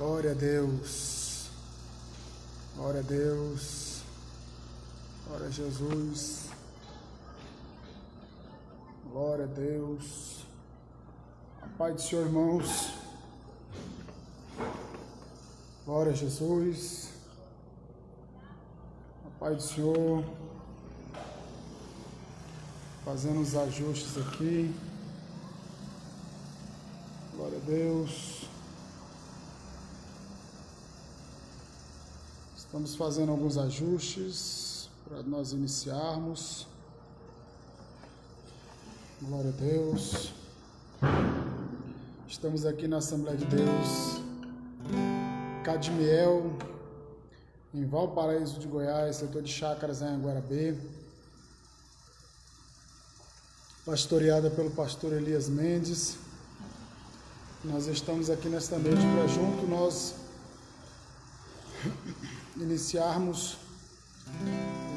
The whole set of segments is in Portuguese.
Glória a Deus. Glória a Deus. Glória a Jesus. Glória a Deus. A paz do Senhor, irmãos. Glória a Jesus. A paz do Senhor. Fazendo os ajustes aqui. Glória a Deus. Estamos fazendo alguns ajustes para nós iniciarmos. Glória a Deus. Estamos aqui na Assembleia de Deus, Cadmiel, em Valparaíso de Goiás, setor de Chácaras, em Guarabê, pastoreada pelo pastor Elias Mendes. Nós estamos aqui nesta noite para junto nós iniciarmos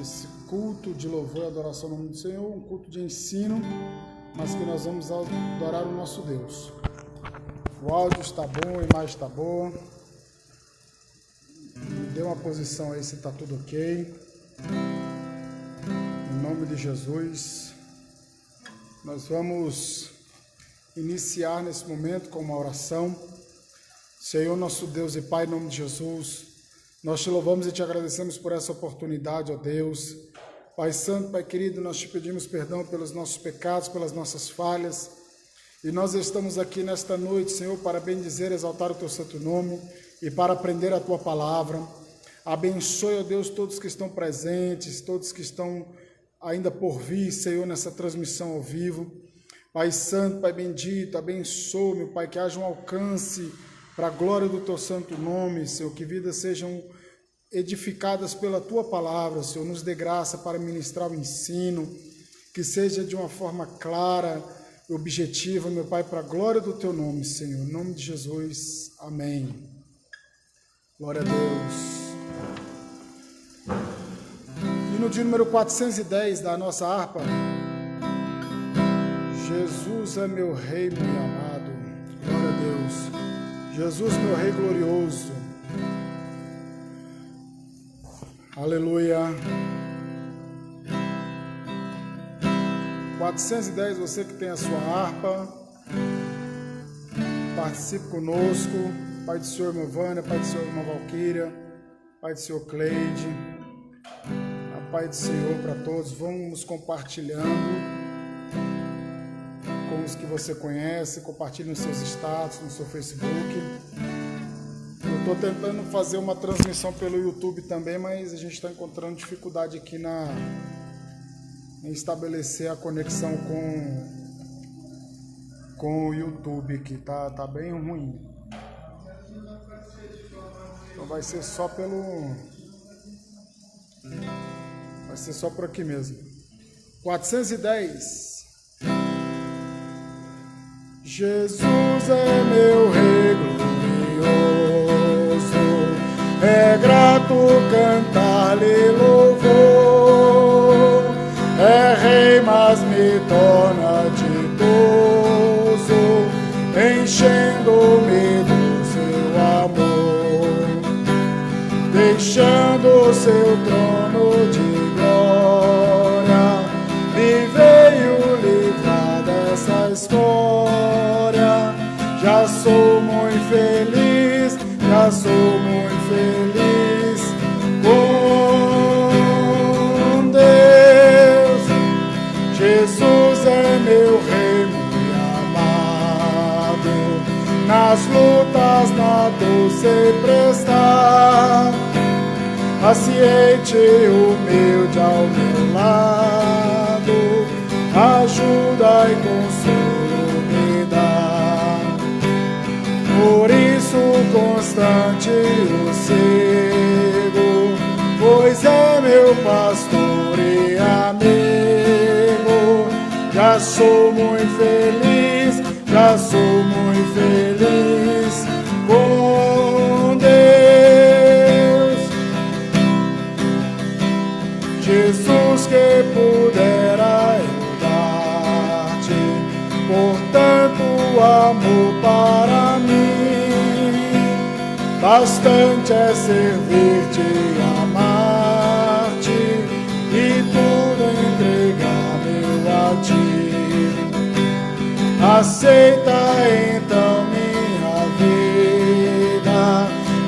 esse culto de louvor e adoração no nome do Senhor, um culto de ensino, mas que nós vamos adorar o nosso Deus. O áudio está bom, a imagem está boa. Me dê uma posição aí se está tudo ok. Em nome de Jesus, nós vamos iniciar nesse momento com uma oração. Senhor, nosso Deus e Pai, em nome de Jesus, nós te louvamos e te agradecemos por essa oportunidade, ó Deus. Pai Santo, Pai querido, nós te pedimos perdão pelos nossos pecados, pelas nossas falhas. E nós estamos aqui nesta noite, Senhor, para bendizer e exaltar o teu santo nome e para aprender a tua palavra. Abençoe, ó Deus, todos que estão presentes, todos que estão ainda por vir, Senhor, nessa transmissão ao vivo. Pai Santo, Pai bendito, abençoe, meu Pai, que haja um alcance para a glória do teu santo nome, Senhor, que vidas sejam edificadas pela tua palavra, Senhor, nos dê graça para ministrar o ensino, que seja de uma forma clara e objetiva, meu Pai, para a glória do teu nome, Senhor, em nome de Jesus, amém. Glória a Deus. E no dia número 410 da nossa harpa, Jesus é meu Rei muito amado. Glória a Deus. Jesus, meu Rei glorioso. Aleluia. 410, você que tem a sua harpa, participe conosco. Pai do Senhor, irmã Vânia, Pai do Senhor, irmã Valquíria, Pai do Senhor, Cleide. A paz do Senhor para todos. Vamos compartilhando com os que você conhece, compartilhe nos seus status, no seu Facebook. Eu estou tentando fazer uma transmissão pelo YouTube também, mas a gente está encontrando dificuldade aqui em estabelecer a conexão com o YouTube, que tá bem ruim. Então vai ser só por aqui mesmo. 410. Jesus é meu Rei glorioso, é grato cantar-lhe louvor, é Rei, mas me torna ditoso, enchendo-me do seu amor, deixando seu trono de glória, me veio livrar dessa história. Já sou muito feliz, já sou muito feliz com Deus. Jesus é meu Rei muito amado, nas lutas nada sei prestar, paciente e humilde ao meu lado, ajuda e consolo me dá. Por isso constante o sigo, pois é meu pastor e amigo. Já sou muito feliz, já sou muito feliz com Deus. Jesus, que pudera eu dar-te, por tanto amor para mim, bastante é servir-te e amar-te e tudo entregar-me a ti. Aceita então minha vida,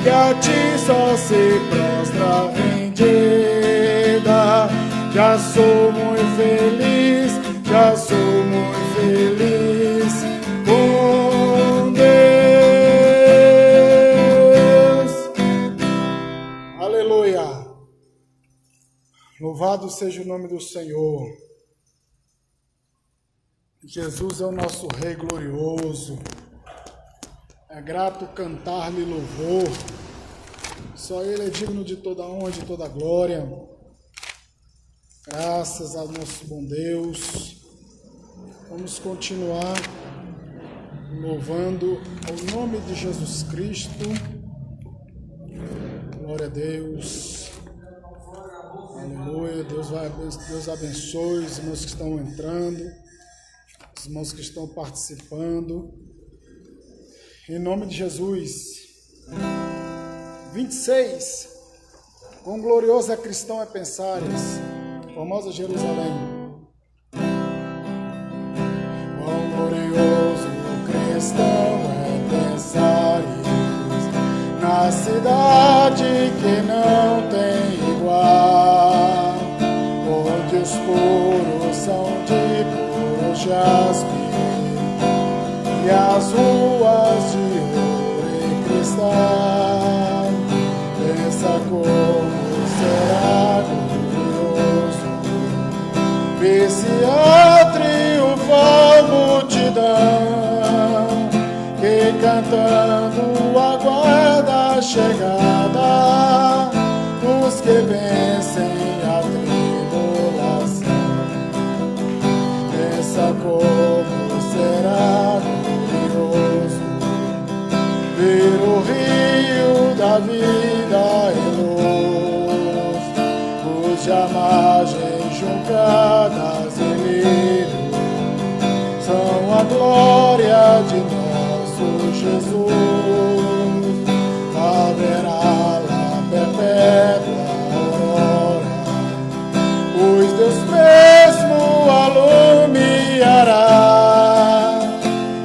que a ti só se prostra rendida. Já sou muito feliz, já sou muito feliz com Deus. Aleluia. Louvado seja o nome do Senhor. Jesus é o nosso Rei glorioso. É grato cantar-lhe louvor. Só Ele é digno de toda honra, de toda glória. Graças ao nosso bom Deus. Vamos continuar louvando ao nome de Jesus Cristo. Glória a Deus. Aleluia. Deus abençoe os irmãos que estão entrando, os irmãos que estão participando. Em nome de Jesus. 26. Quão glorioso é cristão é pensares, formosa Jerusalém. Quão glorioso cristão é pensares na cidade que não tem igual, onde os puros são de puro jaspe e as ruas de ouro e cristal. Pensa como será glorioso ver-se a triunfal multidão que cantando aguarda a chegada dos que vencem a tribulação. Pensa como será glorioso ver o rio da vida e luz, cuja margem juncadas e lírios são a glória de nosso Jesus. Haverá lá perpétua aurora, pois Deus mesmo alumiará,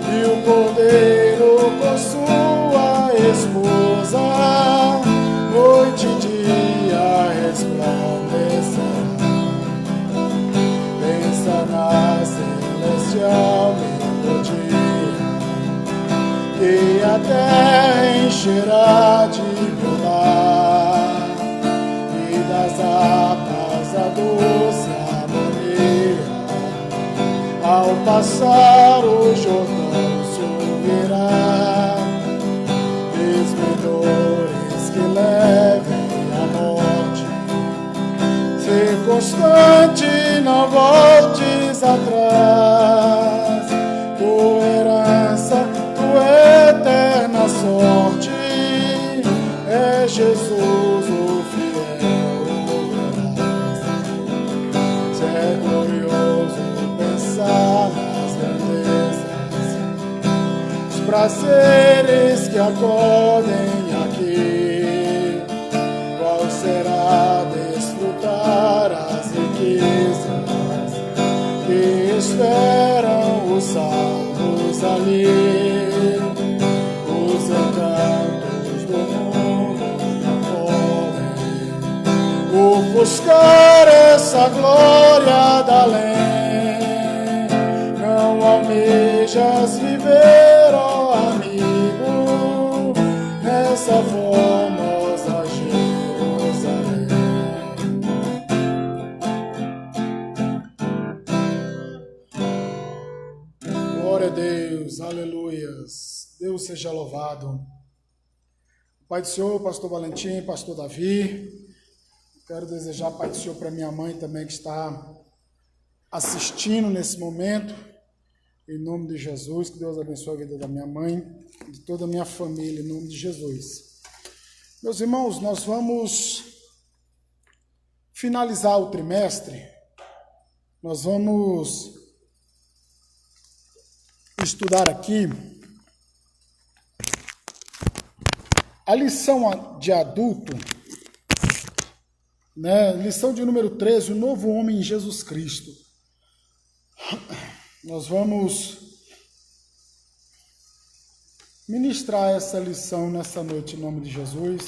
e o Cordeiro com sua esposa noite e dia resplandecerá. Pensa na celestial melodia, que a terra encherá de meu lar, e das harpas a doce harmonia, ao passar o Jordão se ouvirá. Esplendores que levem à morte, ser constante, não voltes atrás. Tua herança, tua eterna sorte, é Jesus o fiel verás. Se é glorioso pensar nas grandezas, os prazeres que acodem aqui, qual será desfrutar as riquezas que esperam os salvos ali. Os encantos do mundo não podem ofuscar essa glória da além. Não almejas viver, ó amigo, nessa formosa Jerusalém. Glória a Deus, aleluias. Deus seja louvado. Pai do Senhor, pastor Valentim, pastor Davi, quero desejar Pai do Senhor para minha mãe também que está assistindo nesse momento, em nome de Jesus, que Deus abençoe a vida da minha mãe, de toda a minha família, em nome de Jesus. Meus irmãos, nós vamos finalizar o trimestre, nós vamos estudar aqui A lição de adulto, né? Lição de número 13, o novo homem em Jesus Cristo. Nós vamos ministrar essa lição nessa noite em nome de Jesus.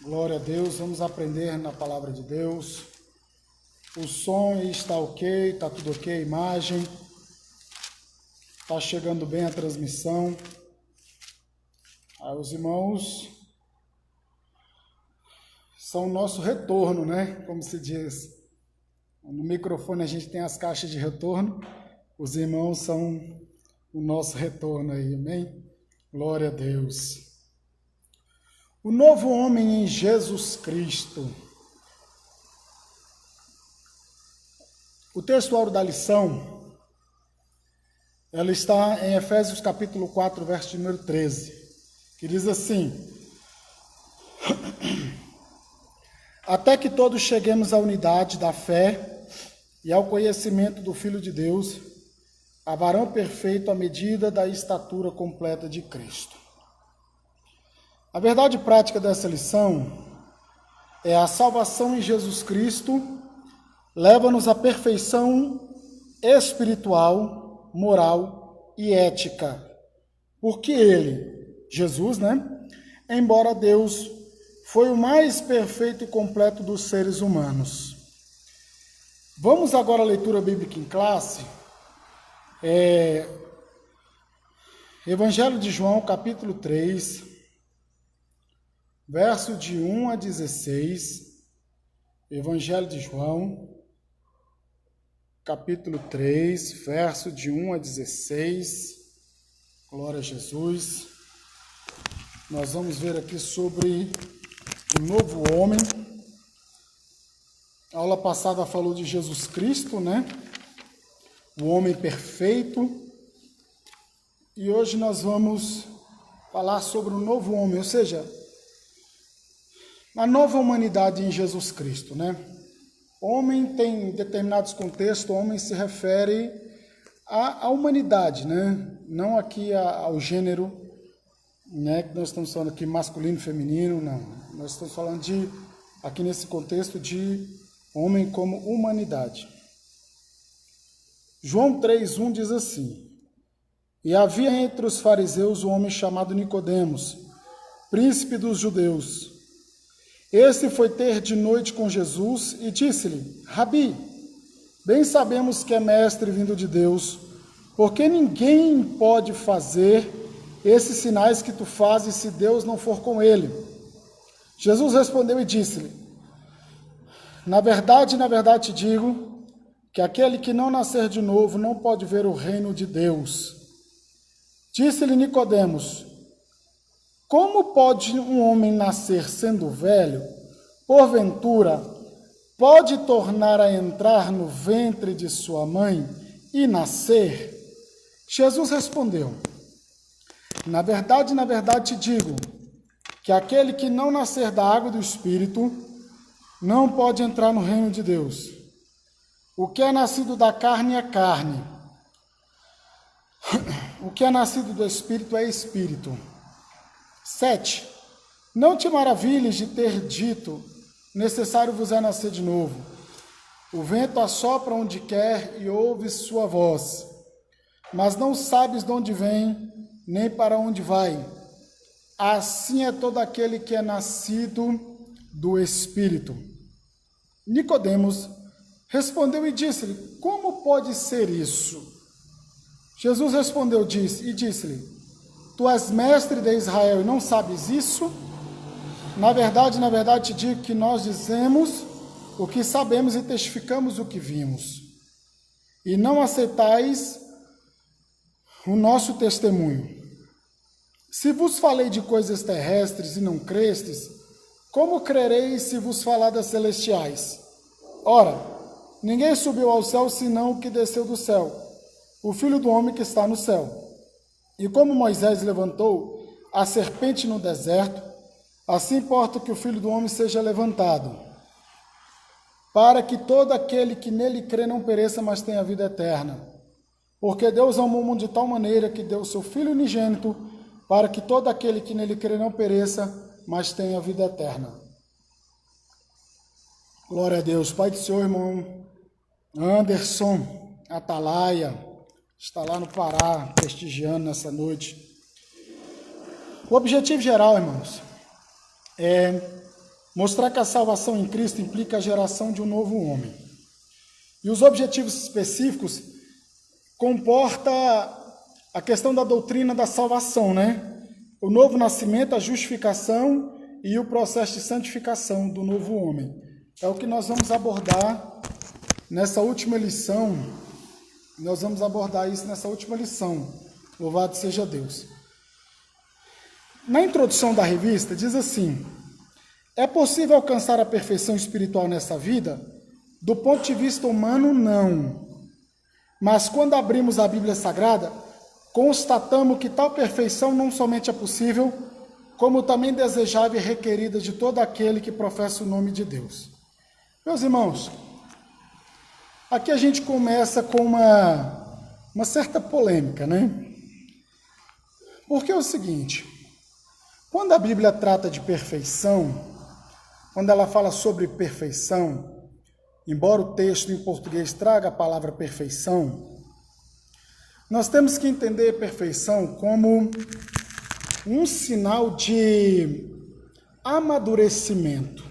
Glória a Deus, vamos aprender na palavra de Deus. O som está ok, está tudo ok, a imagem. Está chegando bem a transmissão. Os irmãos são o nosso retorno, né? Como se diz. No microfone a gente tem as caixas de retorno. Os irmãos são o nosso retorno aí, amém? Glória a Deus. O novo homem em Jesus Cristo. O textuário da lição, ela está em Efésios capítulo 4, verso número 13, que diz assim: até que todos cheguemos à unidade da fé e ao conhecimento do Filho de Deus, a varão perfeito à medida da estatura completa de Cristo. A verdade prática dessa lição é a salvação em Jesus Cristo leva-nos à perfeição espiritual, moral e ética. Porque ele, Jesus, né? Embora Deus, foi o mais perfeito e completo dos seres humanos. Vamos agora à leitura bíblica em classe. Evangelho de João, capítulo 3, verso de 1 a 16. Evangelho de João, capítulo 3, verso de 1 a 16. Glória a Jesus. Nós vamos ver aqui sobre o novo homem. A aula passada falou de Jesus Cristo, né? O homem perfeito. E hoje nós vamos falar sobre o novo homem, ou seja, a nova humanidade em Jesus Cristo, né? Homem tem, em determinados contextos, homem se refere à humanidade, né? Não aqui ao gênero, né? Que nós estamos falando aqui masculino, feminino, não. Nós estamos falando aqui nesse contexto de homem como humanidade. João 3:1 diz assim: e havia entre os fariseus um homem chamado Nicodemos, príncipe dos judeus. Este foi ter de noite com Jesus e disse-lhe: Rabi, bem sabemos que é mestre vindo de Deus, porque ninguém pode fazer esses sinais que tu fazes se Deus não for com ele. Jesus respondeu e disse-lhe: na verdade te digo, que aquele que não nascer de novo não pode ver o reino de Deus. Disse-lhe Nicodemos: como pode um homem nascer sendo velho? Porventura, pode tornar a entrar no ventre de sua mãe e nascer? Jesus respondeu: na verdade te digo, que aquele que não nascer da água e do Espírito não pode entrar no reino de Deus. O que é nascido da carne é carne. O que é nascido do Espírito é Espírito. 7. Não te maravilhes de ter dito, necessário vos é nascer de novo. O vento assopra onde quer e ouves sua voz, mas não sabes de onde vem, nem para onde vai. Assim é todo aquele que é nascido do Espírito. Nicodemos respondeu e disse-lhe: como pode ser isso? Jesus respondeu e disse-lhe: tu és mestre de Israel e não sabes isso? Na verdade te digo que nós dizemos o que sabemos e testificamos o que vimos. E não aceitais o nosso testemunho. Se vos falei de coisas terrestres e não crestes, como crereis se vos falar das celestiais? Ora, ninguém subiu ao céu senão o que desceu do céu, o Filho do homem que está no céu. E como Moisés levantou a serpente no deserto, assim importa que o Filho do homem seja levantado, para que todo aquele que nele crê não pereça, mas tenha vida eterna. Porque Deus amou o mundo de tal maneira que deu o seu Filho unigênito, para que todo aquele que nele crê não pereça, mas tenha vida eterna. Glória a Deus. Pai do Senhor, irmão Anderson Atalaia, está lá no Pará, prestigiando nessa noite. O objetivo geral, irmãos, é mostrar que a salvação em Cristo implica a geração de um novo homem. E os objetivos específicos comporta a questão da doutrina da salvação, né? O novo nascimento, a justificação e o processo de santificação do novo homem. É o que nós vamos abordar nessa última lição. Nós vamos abordar isso nessa última lição. Louvado seja Deus. Na introdução da revista, diz assim: é possível alcançar a perfeição espiritual nessa vida? Do ponto de vista humano, não. Mas quando abrimos a Bíblia Sagrada, constatamos que tal perfeição não somente é possível, como também desejável e requerida de todo aquele que professa o nome de Deus. Meus irmãos, aqui a gente começa com uma certa polêmica, né? Porque é o seguinte, quando a Bíblia trata de perfeição, quando ela fala sobre perfeição, embora o texto em português traga a palavra perfeição, nós temos que entender perfeição como um sinal de amadurecimento.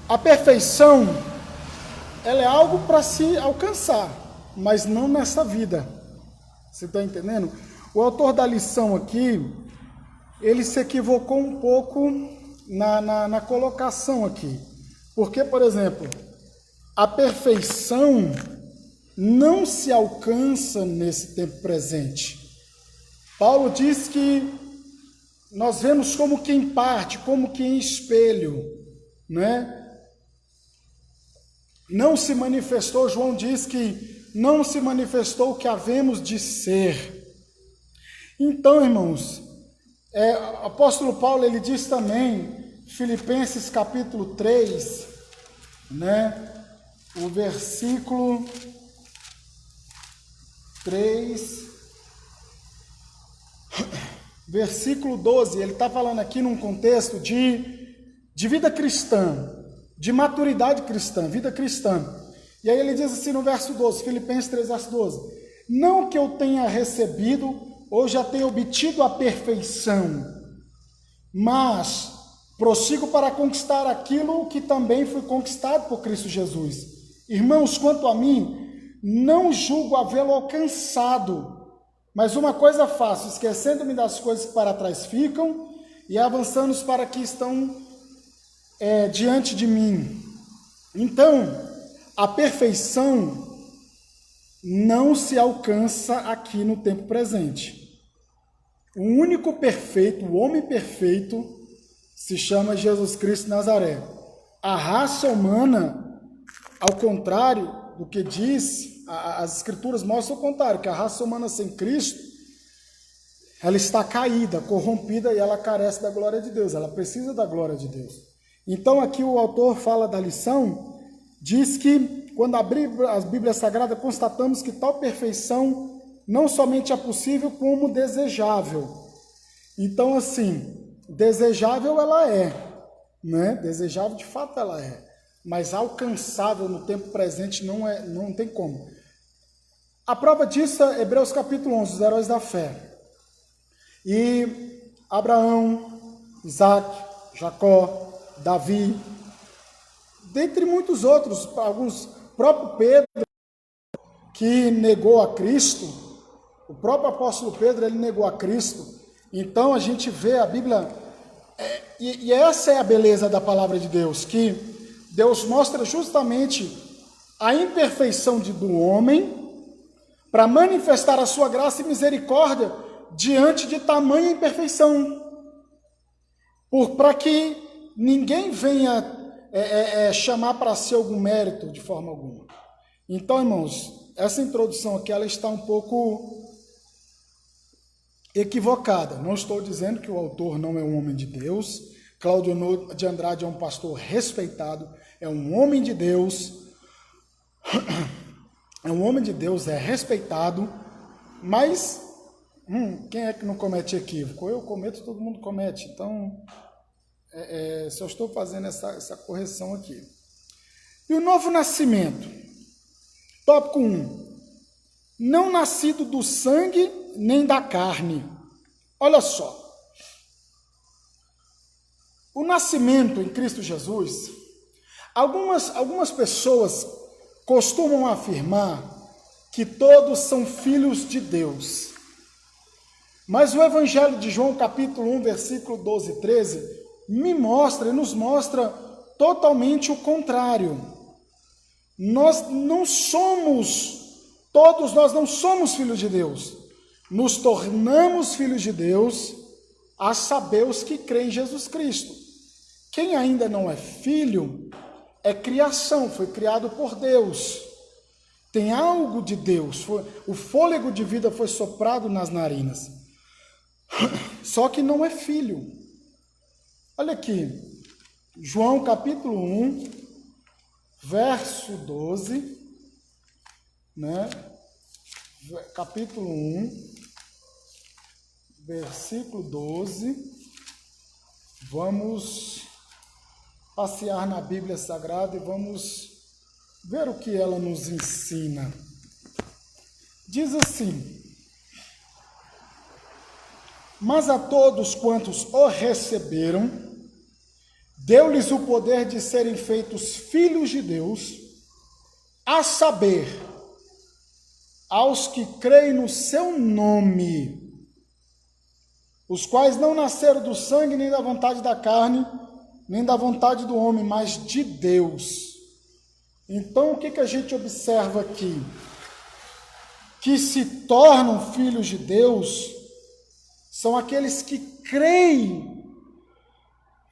A perfeição, ela é algo para se alcançar, mas não nessa vida. Você está entendendo? O autor da lição aqui, ele se equivocou um pouco na colocação aqui. Porque, por exemplo, a perfeição não se alcança nesse tempo presente. Paulo diz que nós vemos como que em parte, como que em espelho, né? Não se manifestou, João diz que não se manifestou o que havemos de ser. Então, irmãos, o apóstolo Paulo, ele diz também, Filipenses capítulo 3, né? O versículo 3, versículo 12, ele está falando aqui num contexto de vida cristã, de maturidade cristã, vida cristã. E aí ele diz assim no verso 12, Filipenses 3, verso 12, não que eu tenha recebido ou já tenha obtido a perfeição, mas prossigo para conquistar aquilo que também foi conquistado por Cristo Jesus. Irmãos, quanto a mim, não julgo havê-lo alcançado, mas uma coisa faço, esquecendo-me das coisas que para trás ficam e avançando para que estão diante de mim. Então, a perfeição não se alcança aqui no tempo presente. O único perfeito, o homem perfeito, se chama Jesus Cristo de Nazaré. A raça humana, ao contrário do que diz, as escrituras mostram o contrário, que a raça humana sem Cristo, ela está caída, corrompida e ela carece da glória de Deus, ela precisa da glória de Deus. Então aqui o autor fala da lição, diz que quando abrimos a Bíblia Sagrada, constatamos que tal perfeição não somente é possível, como desejável. Então assim, desejável ela é, né? Desejável de fato ela é, mas alcançável no tempo presente não tem como. A prova disso é Hebreus capítulo 11, os heróis da fé. E Abraão, Isaac, Jacó, Davi, dentre muitos outros, alguns, próprio Pedro, que negou a Cristo, o próprio apóstolo Pedro, ele negou a Cristo. Então a gente vê a Bíblia, e essa é a beleza da palavra de Deus, que Deus mostra justamente a imperfeição do homem para manifestar a sua graça e misericórdia diante de tamanha imperfeição, para que ninguém venha chamar para si algum mérito de forma alguma. Então, irmãos, essa introdução aqui ela está um pouco equivocada. Não estou dizendo que o autor não é um homem de Deus. Cláudio de Andrade é um pastor respeitado, é um homem de Deus, é respeitado, mas quem é que não comete equívoco? Eu cometo, todo mundo comete. Então, só estou fazendo essa correção aqui. E o novo nascimento? Tópico 1. Não nascido do sangue nem da carne. Olha só. O nascimento em Cristo Jesus, algumas pessoas costumam afirmar que todos são filhos de Deus. Mas o Evangelho de João, capítulo 1, versículo 12 e 13, nos mostra totalmente o contrário. Nós não somos filhos de Deus. Nos tornamos filhos de Deus, a saber os que creem em Jesus Cristo. Quem ainda não é filho é criação, foi criado por Deus. Tem algo de Deus, o fôlego de vida foi soprado nas narinas. Só que não é filho. Olha aqui, João capítulo 1, verso 12, né? Capítulo 1, versículo 12, vamos passear na Bíblia Sagrada e vamos ver o que ela nos ensina. Diz assim: mas a todos quantos o receberam, deu-lhes o poder de serem feitos filhos de Deus, a saber, aos que creem no seu nome, os quais não nasceram do sangue, nem da vontade da carne, nem da vontade do homem, mas de Deus. Então, o que a gente observa aqui? Que se tornam filhos de Deus são aqueles que creem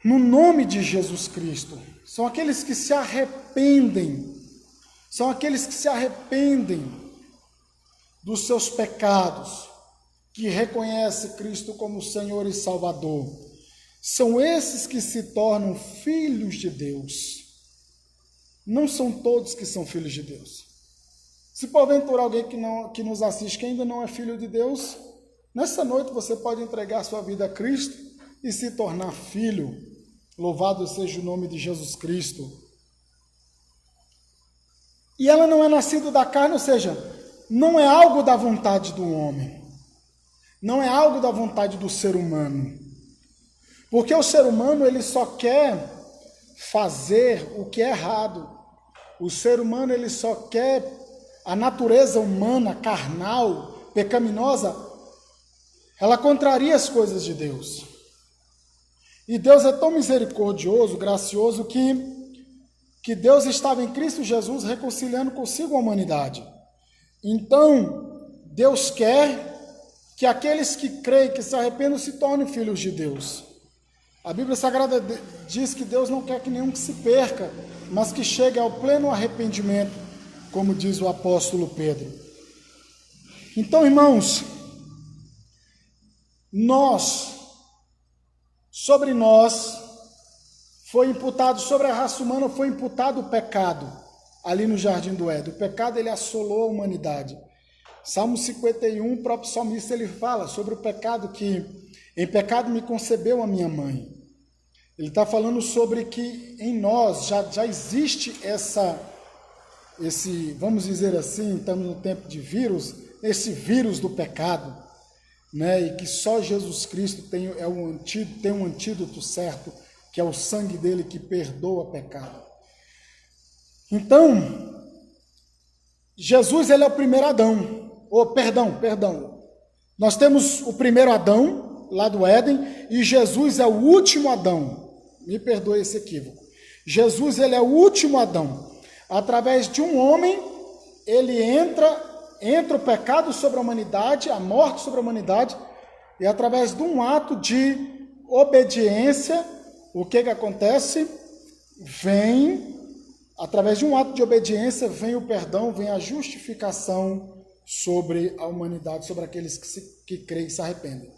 no nome de Jesus Cristo. São aqueles que se arrependem. São aqueles que se arrependem dos seus pecados, que reconhecem Cristo como Senhor e Salvador. São esses que se tornam filhos de Deus. Não são todos que são filhos de Deus. Se porventura alguém que nos assiste que ainda não é filho de Deus, nessa noite você pode entregar sua vida a Cristo e se tornar filho. Louvado seja o nome de Jesus Cristo. E ela não é nascida da carne, ou seja, não é algo da vontade do homem. Não é algo da vontade do ser humano. Porque o ser humano, ele só quer fazer o que é errado. O ser humano, ele só quer a natureza humana, carnal, pecaminosa, ela contraria as coisas de Deus. E Deus é tão misericordioso, gracioso, que Deus estava em Cristo Jesus reconciliando consigo a humanidade. Então, Deus quer que aqueles que creem, que se arrependam, se tornem filhos de Deus. A Bíblia Sagrada diz que Deus não quer que nenhum que se perca, mas que chegue ao pleno arrependimento, como diz o apóstolo Pedro. Então, irmãos, sobre nós, foi imputado, sobre a raça humana foi imputado o pecado, ali no Jardim do Éden. O pecado, ele assolou a humanidade. Salmo 51, o próprio salmista, ele fala sobre o pecado, que em pecado me concebeu a minha mãe. Ele está falando sobre que em nós já existe esse, vamos dizer assim, estamos no tempo de vírus, esse vírus do pecado, né? E que só Jesus Cristo tem um antídoto certo, que é o sangue dele que perdoa pecado. Então, Jesus, ele é o primeiro Adão. Perdão. Nós temos o primeiro Adão, lá do Éden, e Jesus é o último Adão. Me perdoe esse equívoco. Jesus, ele é o último Adão. Através de um homem, ele entra o pecado sobre a humanidade, a morte sobre a humanidade, e através de um ato de obediência, o que acontece? Através de um ato de obediência, vem o perdão, vem a justificação sobre a humanidade, sobre aqueles que creem e se arrependem.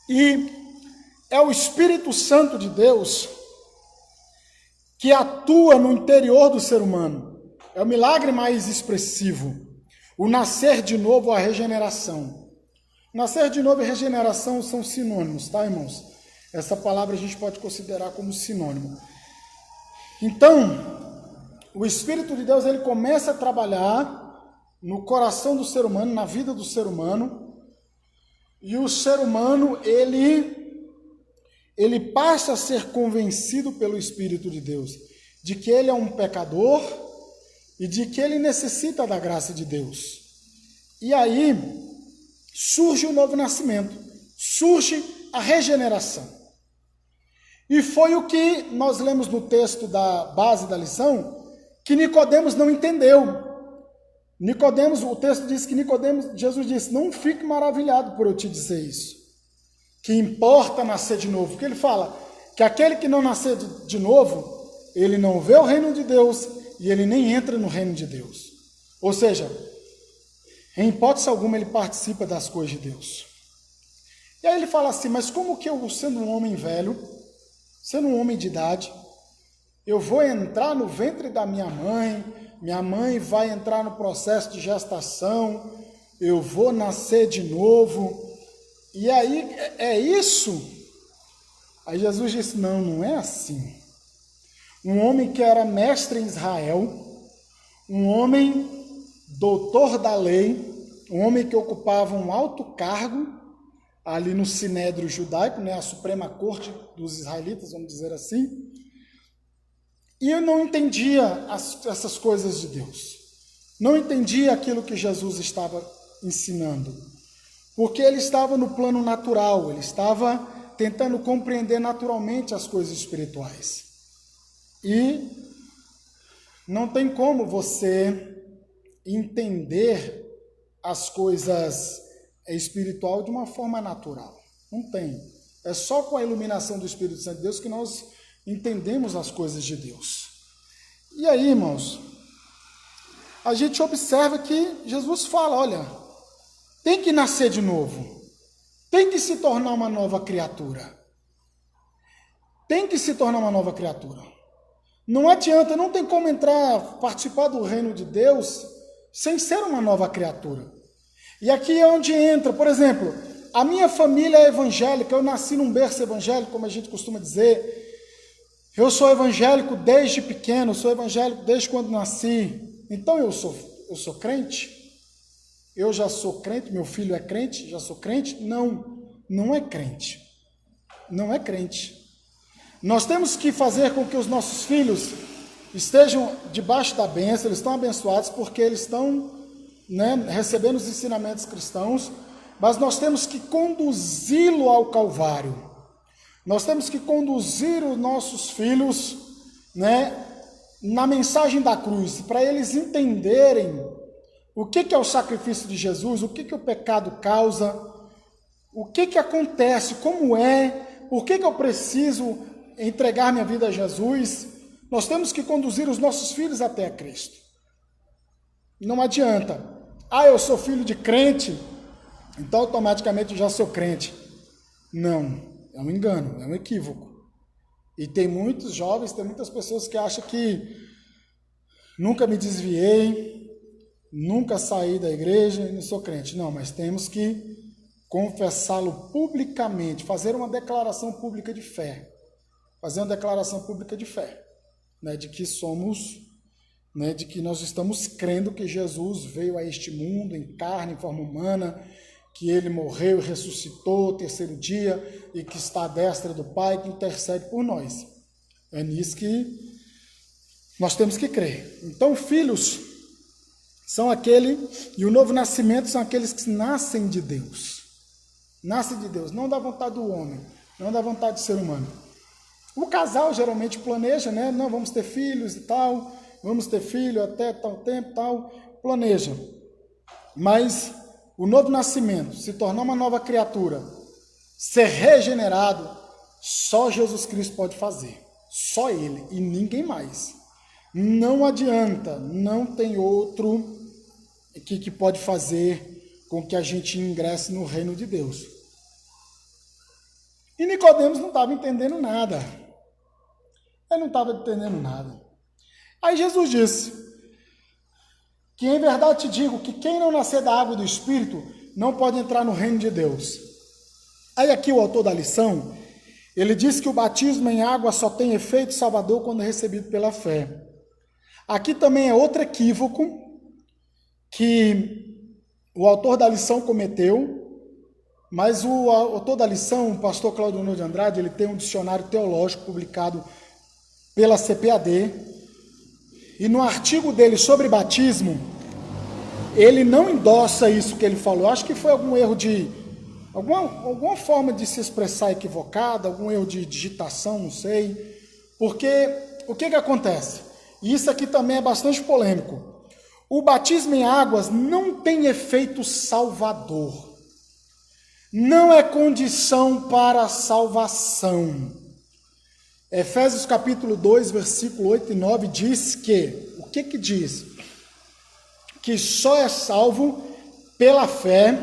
E é o Espírito Santo de Deus que atua no interior do ser humano. É o milagre mais expressivo. O nascer de novo, a regeneração. Nascer de novo e regeneração são sinônimos, tá, irmãos? Essa palavra a gente pode considerar como sinônimo. Então, o Espírito de Deus, ele começa a trabalhar no coração do ser humano, na vida do ser humano, e o ser humano, ele passa a ser convencido pelo Espírito de Deus de que ele é um pecador e de que ele necessita da graça de Deus. E aí surge o novo nascimento, surge a regeneração. E foi o que nós lemos no texto da base da lição, que Nicodemos não entendeu. Nicodemos, o texto diz que Nicodemos, Jesus disse, não fique maravilhado por eu te dizer isso, que importa nascer de novo, porque ele fala que aquele que não nascer de novo, ele não vê o reino de Deus e ele nem entra no reino de Deus. Ou seja, em hipótese alguma ele participa das coisas de Deus. E aí ele fala assim, mas como que eu, sendo um homem velho, sendo um homem de idade, eu vou entrar no ventre da minha mãe vai entrar no processo de gestação, eu vou nascer de novo, e aí é isso? Aí Jesus disse, não é assim. Um homem que era mestre em Israel, um homem doutor da lei, um homem que ocupava um alto cargo ali no Sinédrio judaico, né, a Suprema Corte dos israelitas, vamos dizer assim, e eu não entendia essas coisas de Deus, não entendia aquilo que Jesus estava ensinando, porque ele estava no plano natural, ele estava tentando compreender naturalmente as coisas espirituais. E não tem como você entender as coisas espirituais de uma forma natural. Não tem. É só com a iluminação do Espírito Santo de Deus que nós entendemos as coisas de Deus. E aí, irmãos, a gente observa que Jesus fala, olha, tem que nascer de novo. Tem que se tornar uma nova criatura. Tem que se tornar uma nova criatura. Não adianta, não tem como participar do reino de Deus sem ser uma nova criatura. E aqui é onde entra, por exemplo, a minha família é evangélica, eu nasci num berço evangélico, como a gente costuma dizer. Eu sou evangélico desde pequeno, sou evangélico desde quando nasci. Então eu sou crente? Eu já sou crente, meu filho é crente, já sou crente? Não é crente. Não é crente. Nós temos que fazer com que os nossos filhos estejam debaixo da bênção, eles estão abençoados porque eles estão, recebendo os ensinamentos cristãos, mas nós temos que conduzi-lo ao Calvário. Nós temos que conduzir os nossos filhos, na mensagem da cruz, para eles entenderem o que é o sacrifício de Jesus, o que o pecado causa, o que acontece, como é, por que eu preciso entregar minha vida a Jesus. Nós temos que conduzir os nossos filhos até a Cristo. Não adianta, eu sou filho de crente, então automaticamente eu já sou crente. Não, é um engano, é um equívoco. E tem muitos jovens, tem muitas pessoas que acham que nunca me desviei, nunca saí da igreja e não sou crente. Não, mas temos que confessá-lo publicamente, fazer uma declaração pública de fé. Fazer uma declaração pública de fé, de que somos, de que nós estamos crendo que Jesus veio a este mundo em carne, em forma humana, que ele morreu e ressuscitou o terceiro dia e que está à destra do Pai, que intercede por nós. É nisso que nós temos que crer. Então, filhos são e o novo nascimento são aqueles que nascem de Deus. Nascem de Deus, não da vontade do homem, não da vontade do ser humano. O casal geralmente planeja, não, vamos ter filhos e tal, vamos ter filho até tal tempo, tal, planeja. Mas o novo nascimento, se tornar uma nova criatura, ser regenerado, só Jesus Cristo pode fazer. Só Ele e ninguém mais. Não adianta, não tem outro que pode fazer com que a gente ingresse no reino de Deus. E Nicodemos não estava entendendo nada. Ele não estava entendendo nada. Aí Jesus disse que em verdade te digo que quem não nascer da água e do Espírito não pode entrar no reino de Deus. Aí aqui o autor da lição, ele diz que o batismo em água só tem efeito salvador quando é recebido pela fé. Aqui também é outro equívoco que o autor da lição cometeu, mas o autor da lição, o pastor Claudio Nuno de Andrade, ele tem um dicionário teológico publicado pela CPAD, e no artigo dele sobre batismo, ele não endossa isso que ele falou. Eu acho que foi algum erro de... Alguma forma de se expressar equivocada, algum erro de digitação, não sei. Porque o que acontece? E isso aqui também é bastante polêmico. O batismo em águas não tem efeito salvador. Não é condição para a salvação. Efésios capítulo 2, versículo 8 e 9 diz que... O que diz? Que só é salvo pela fé,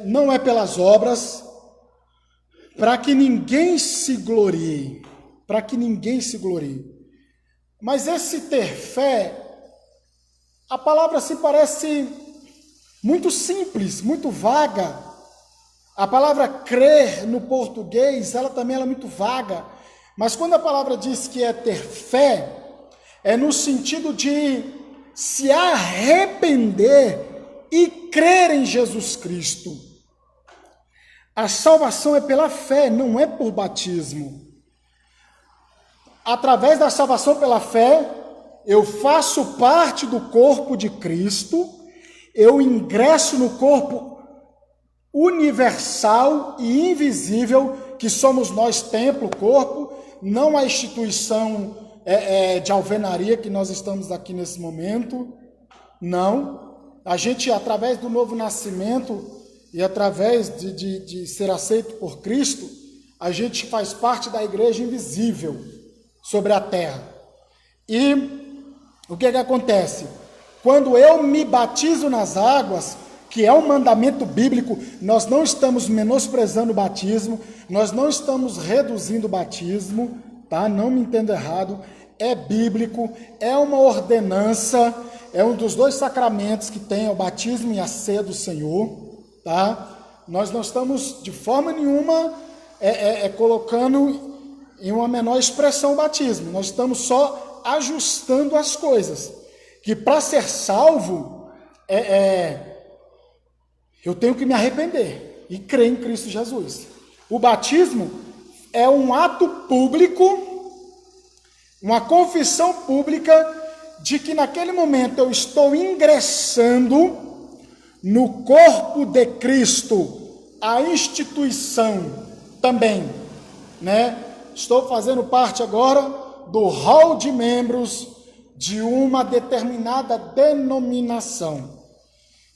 não é pelas obras, para que ninguém se glorie. Para que ninguém se glorie. Mas esse ter fé, a palavra se parece muito simples, muito vaga. A palavra crer no português, ela também é muito vaga. Mas quando a palavra diz que é ter fé, é no sentido de se arrepender e crer em Jesus Cristo. A salvação é pela fé, não é por batismo. Através da salvação pela fé, eu faço parte do corpo de Cristo, eu ingresso no corpo universal e invisível, que somos nós, templo, corpo, não a instituição de alvenaria que nós estamos aqui nesse momento, não. A gente, através do novo nascimento e através de ser aceito por Cristo, a gente faz parte da igreja invisível sobre a terra. E o que acontece? Quando eu me batizo nas águas, que é um mandamento bíblico, nós não estamos menosprezando o batismo, nós não estamos reduzindo o batismo, tá? Não me entenda errado, é bíblico, é uma ordenança, é um dos dois sacramentos que tem, o batismo e a ceia do Senhor, tá? Nós não estamos de forma nenhuma colocando em uma menor expressão o batismo, nós estamos só ajustando as coisas, que para ser salvo, eu tenho que me arrepender e crer em Cristo Jesus. O batismo é um ato público, uma confissão pública de que naquele momento eu estou ingressando no corpo de Cristo, a instituição também, né? Estou fazendo parte agora do hall de membros de uma determinada denominação.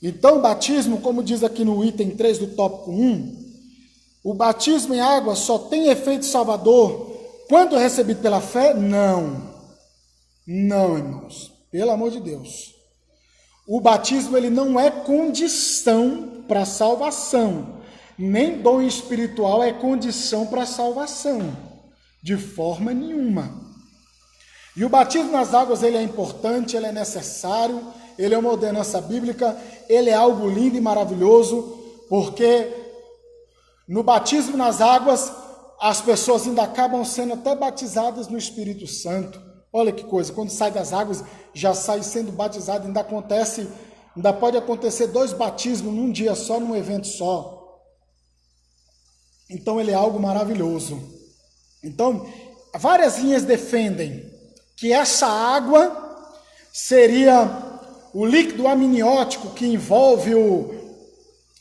Então, o batismo, como diz aqui no item 3 do tópico 1, o batismo em água só tem efeito salvador quando recebido pela fé? Não. Não, irmãos. Pelo amor de Deus. O batismo, ele não é condição para a salvação. Nem dom espiritual é condição para a salvação. De forma nenhuma. E o batismo nas águas, ele é importante, ele é necessário, ele é uma ordenança bíblica, ele é algo lindo e maravilhoso, porque no batismo nas águas, as pessoas ainda acabam sendo até batizadas no Espírito Santo. Olha que coisa, quando sai das águas, já sai sendo batizado, ainda pode acontecer 2 batismos num dia só, num evento só. Então ele é algo maravilhoso. Então, várias linhas defendem que essa água seria o líquido amniótico que envolve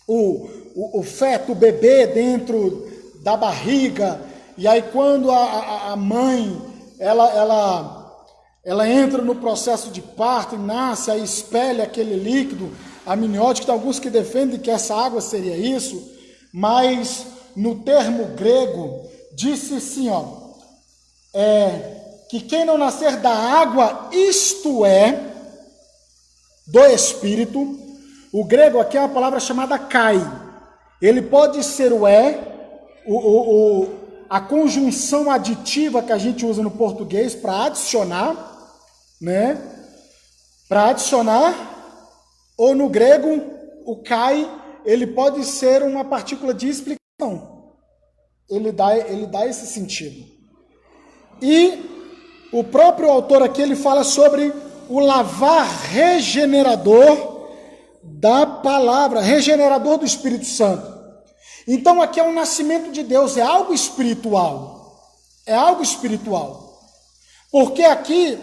o feto, o bebê dentro da barriga, e aí quando a mãe, ela entra no processo de parto e nasce, aí espelha aquele líquido amniótico. Tem alguns que defendem que essa água seria isso, mas no termo grego, disse assim, que quem não nascer da água, isto é, do Espírito, o grego aqui é uma palavra chamada kai, ele pode ser a conjunção aditiva que a gente usa no português para adicionar, né? Para adicionar, ou no grego, o kai, ele pode ser uma partícula de explicação. Ele dá esse sentido. E o próprio autor aqui, ele fala sobre o lavar regenerador da palavra, regenerador do Espírito Santo. Então aqui é um nascimento de Deus, é algo espiritual. É algo espiritual. Porque aqui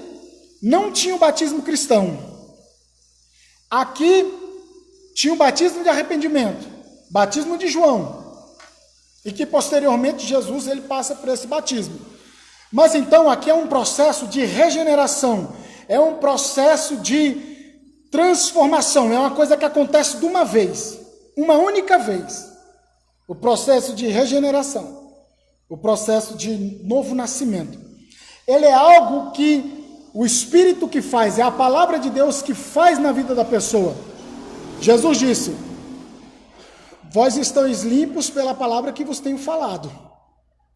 não tinha o batismo cristão. Aqui tinha o batismo de arrependimento, batismo de João. E que posteriormente Jesus ele passa por esse batismo. Mas então aqui é um processo de regeneração, é um processo de transformação, é uma coisa que acontece de uma vez, uma única vez. O processo de regeneração, o processo de novo nascimento. Ele é algo que o Espírito que faz, é a palavra de Deus que faz na vida da pessoa. Jesus disse: vós estáis limpos pela palavra que vos tenho falado.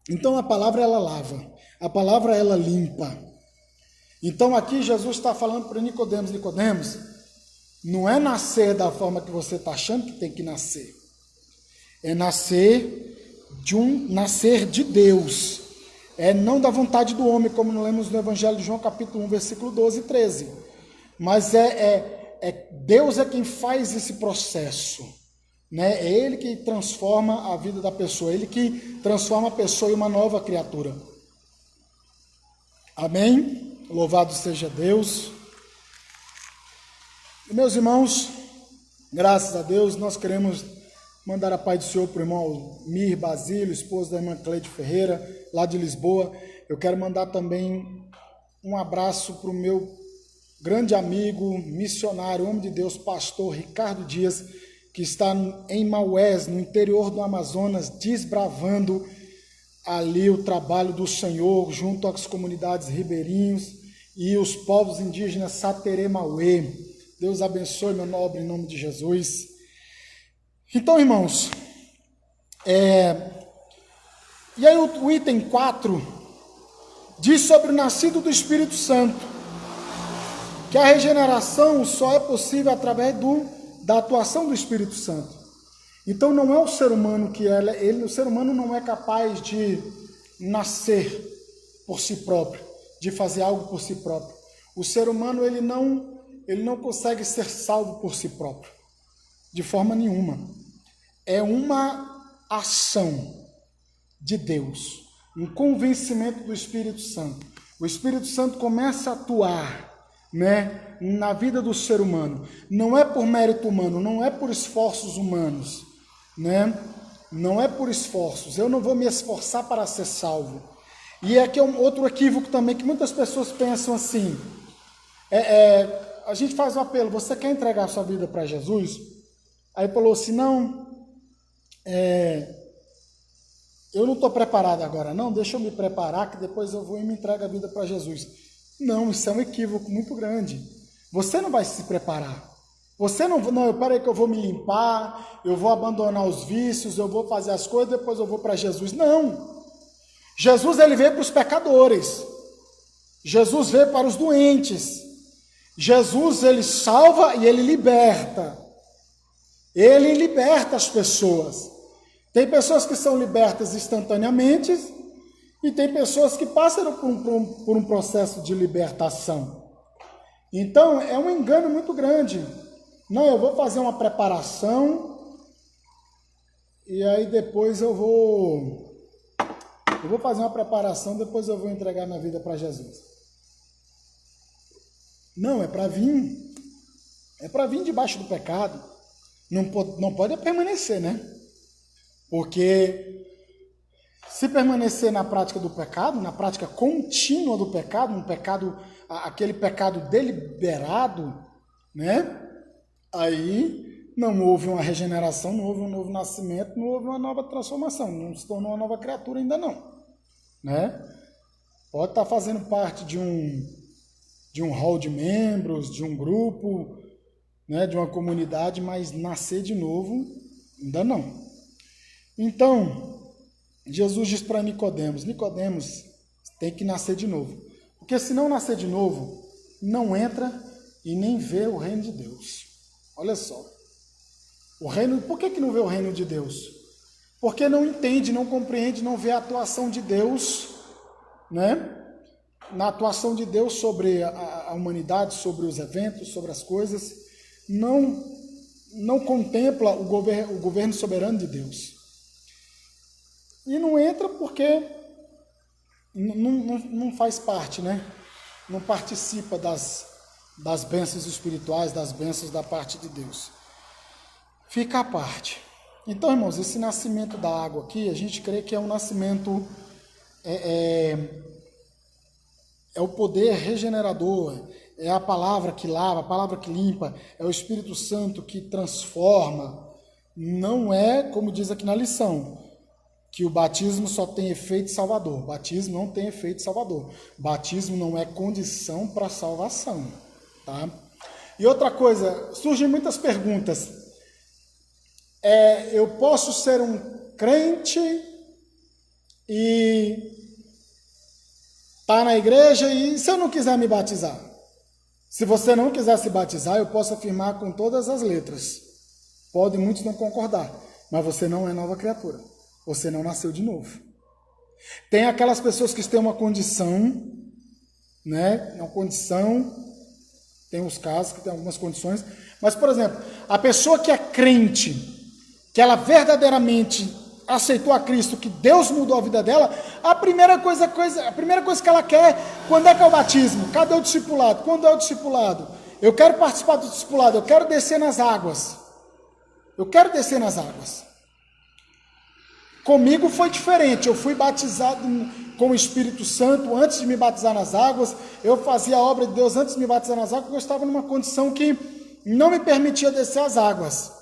Então a palavra ela lava, a palavra ela limpa. Então aqui Jesus está falando para Nicodemos: Nicodemos, não é nascer da forma que você está achando que tem que nascer. É nascer de Deus. É não da vontade do homem, como nós lemos no Evangelho de João, capítulo 1, versículo 12 e 13. Mas Deus é quem faz esse processo. Né? É Ele que transforma a vida da pessoa, Ele que transforma a pessoa em uma nova criatura. Amém? Louvado seja Deus. E, meus irmãos, graças a Deus, nós queremos mandar a paz do Senhor para o irmão Mir Basílio, esposo da irmã Cleide Ferreira, lá de Lisboa. Eu quero mandar também um abraço para o meu grande amigo, missionário, homem de Deus, pastor Ricardo Dias, que está em Maués, no interior do Amazonas, desbravando ali o trabalho do Senhor, junto às comunidades ribeirinhos e os povos indígenas Saterê Mauê. Deus abençoe, meu nobre, em nome de Jesus. Então, irmãos, e aí o item 4 diz sobre o nascido do Espírito Santo, que a regeneração só é possível através da atuação do Espírito Santo. Então não é o ser humano o ser humano não é capaz de nascer por si próprio, de fazer algo por si próprio. O ser humano ele não consegue ser salvo por si próprio, de forma nenhuma. É uma ação de Deus, um convencimento do Espírito Santo. O Espírito Santo começa a atuar, né, na vida do ser humano. Não é por mérito humano, não é por esforços humanos, né? Não é por esforços. Eu não vou me esforçar para ser salvo. E aqui é outro equívoco também, que muitas pessoas pensam assim. A gente faz um apelo: você quer entregar a sua vida para Jesus? Aí falou assim: não, eu não estou preparado agora, não, deixa eu me preparar, que depois eu vou e me entrego a vida para Jesus. Não, isso é um equívoco muito grande. Você não vai se preparar. Você não, peraí que eu vou me limpar, eu vou abandonar os vícios, eu vou fazer as coisas, depois eu vou para Jesus. Não. Jesus ele veio para os pecadores. Jesus veio para os doentes. Jesus ele salva e ele liberta. Ele liberta as pessoas. Tem pessoas que são libertas instantaneamente e tem pessoas que passam por um processo de libertação. Então, é um engano muito grande. Não, eu vou fazer uma preparação e aí depois eu vou fazer uma preparação, depois eu vou entregar minha vida para Jesus. Não, é para vir debaixo do pecado. Não pode permanecer, né? Porque se permanecer na prática do pecado, na prática contínua do pecado, aquele pecado deliberado, né? Aí não houve uma regeneração, não houve um novo nascimento, não houve uma nova transformação, não se tornou uma nova criatura ainda não, né? Pode estar fazendo parte de um hall de membros, de um grupo, né, de uma comunidade, mas nascer de novo ainda não. Então, Jesus diz para Nicodemos tem que nascer de novo, porque se não nascer de novo, não entra e nem vê o reino de Deus. Olha só. Por que não vê o reino de Deus? Porque não entende, não compreende, não vê a atuação de Deus, né? Na atuação de Deus sobre a humanidade, sobre os eventos, sobre as coisas, não contempla o governo soberano de Deus. E não entra porque não faz parte, né? Não participa das bênçãos espirituais, das bênçãos da parte de Deus. Fica à parte. Então, irmãos, esse nascimento da água aqui, a gente crê que é um nascimento, é o poder regenerador, é a palavra que lava, a palavra que limpa, é o Espírito Santo que transforma. Não é, como diz aqui na lição, que o batismo só tem efeito salvador. Batismo não tem efeito salvador. Batismo não é condição para salvação, tá? E outra coisa, surgem muitas perguntas. Eu posso ser um crente e estar na igreja e se eu não quiser me batizar? Se você não quiser se batizar, eu posso afirmar com todas as letras. Podem muitos não concordar, mas você não é nova criatura. Você não nasceu de novo. Tem aquelas pessoas que têm uma condição, né? Uma condição, tem uns casos que tem algumas condições, mas, por exemplo, a pessoa que é crente, que ela verdadeiramente aceitou a Cristo, que Deus mudou a vida dela, a primeira coisa que ela quer, quando é que é o batismo? Cadê o discipulado? Quando é o discipulado? Eu quero participar do discipulado, eu quero descer nas águas. Eu quero descer nas águas. Comigo foi diferente, eu fui batizado com o Espírito Santo antes de me batizar nas águas, eu fazia a obra de Deus antes de me batizar nas águas, porque eu estava numa condição que não me permitia descer as águas.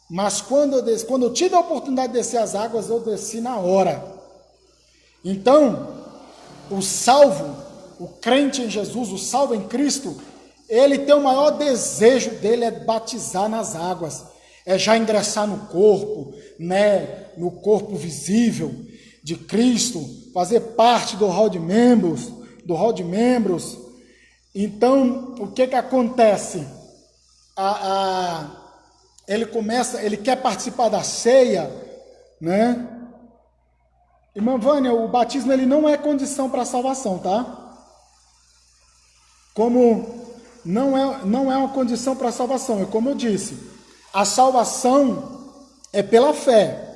Mas quando eu tive a oportunidade de descer as águas, eu desci na hora. Então, o salvo, o crente em Jesus, o salvo em Cristo, ele tem o maior desejo dele é batizar nas águas, é já ingressar no corpo, né, no corpo visível de Cristo, fazer parte do hall de membros, Então, o que acontece? Ele quer participar da ceia, né? Irmã Vânia, o batismo ele não é condição para a salvação, tá? Como não é uma condição para a salvação, é como eu disse, a salvação é pela fé.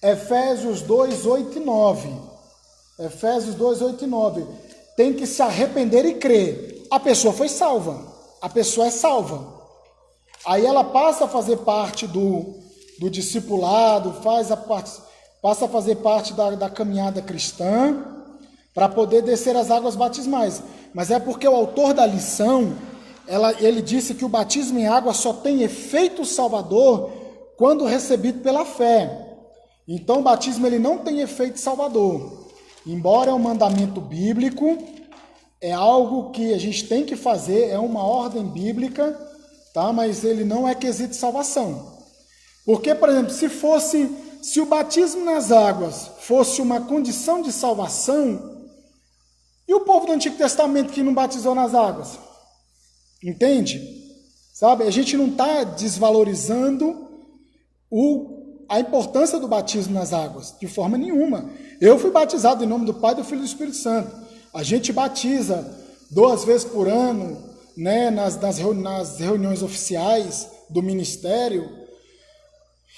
Efésios 2, 8 e 9. Efésios 2, 8 e 9. Tem que se arrepender e crer. A pessoa foi salva. A pessoa é salva. Aí ela passa a fazer parte do discipulado, passa a fazer parte da caminhada cristã, para poder descer as águas batismais. Mas é porque o autor da lição, ele disse que o batismo em água só tem efeito salvador quando recebido pela fé. Então o batismo ele não tem efeito salvador. Embora é um mandamento bíblico, é algo que a gente tem que fazer, é uma ordem bíblica, tá? Mas ele não é quesito de salvação. Porque, por exemplo, se o batismo nas águas fosse uma condição de salvação, e o povo do Antigo Testamento que não batizou nas águas? Entende? Sabe? A gente não está desvalorizando a importância do batismo nas águas, de forma nenhuma. Eu fui batizado em nome do Pai, do Filho e do Espírito Santo. A gente batiza 2 vezes por ano, né, nas reuniões oficiais do ministério.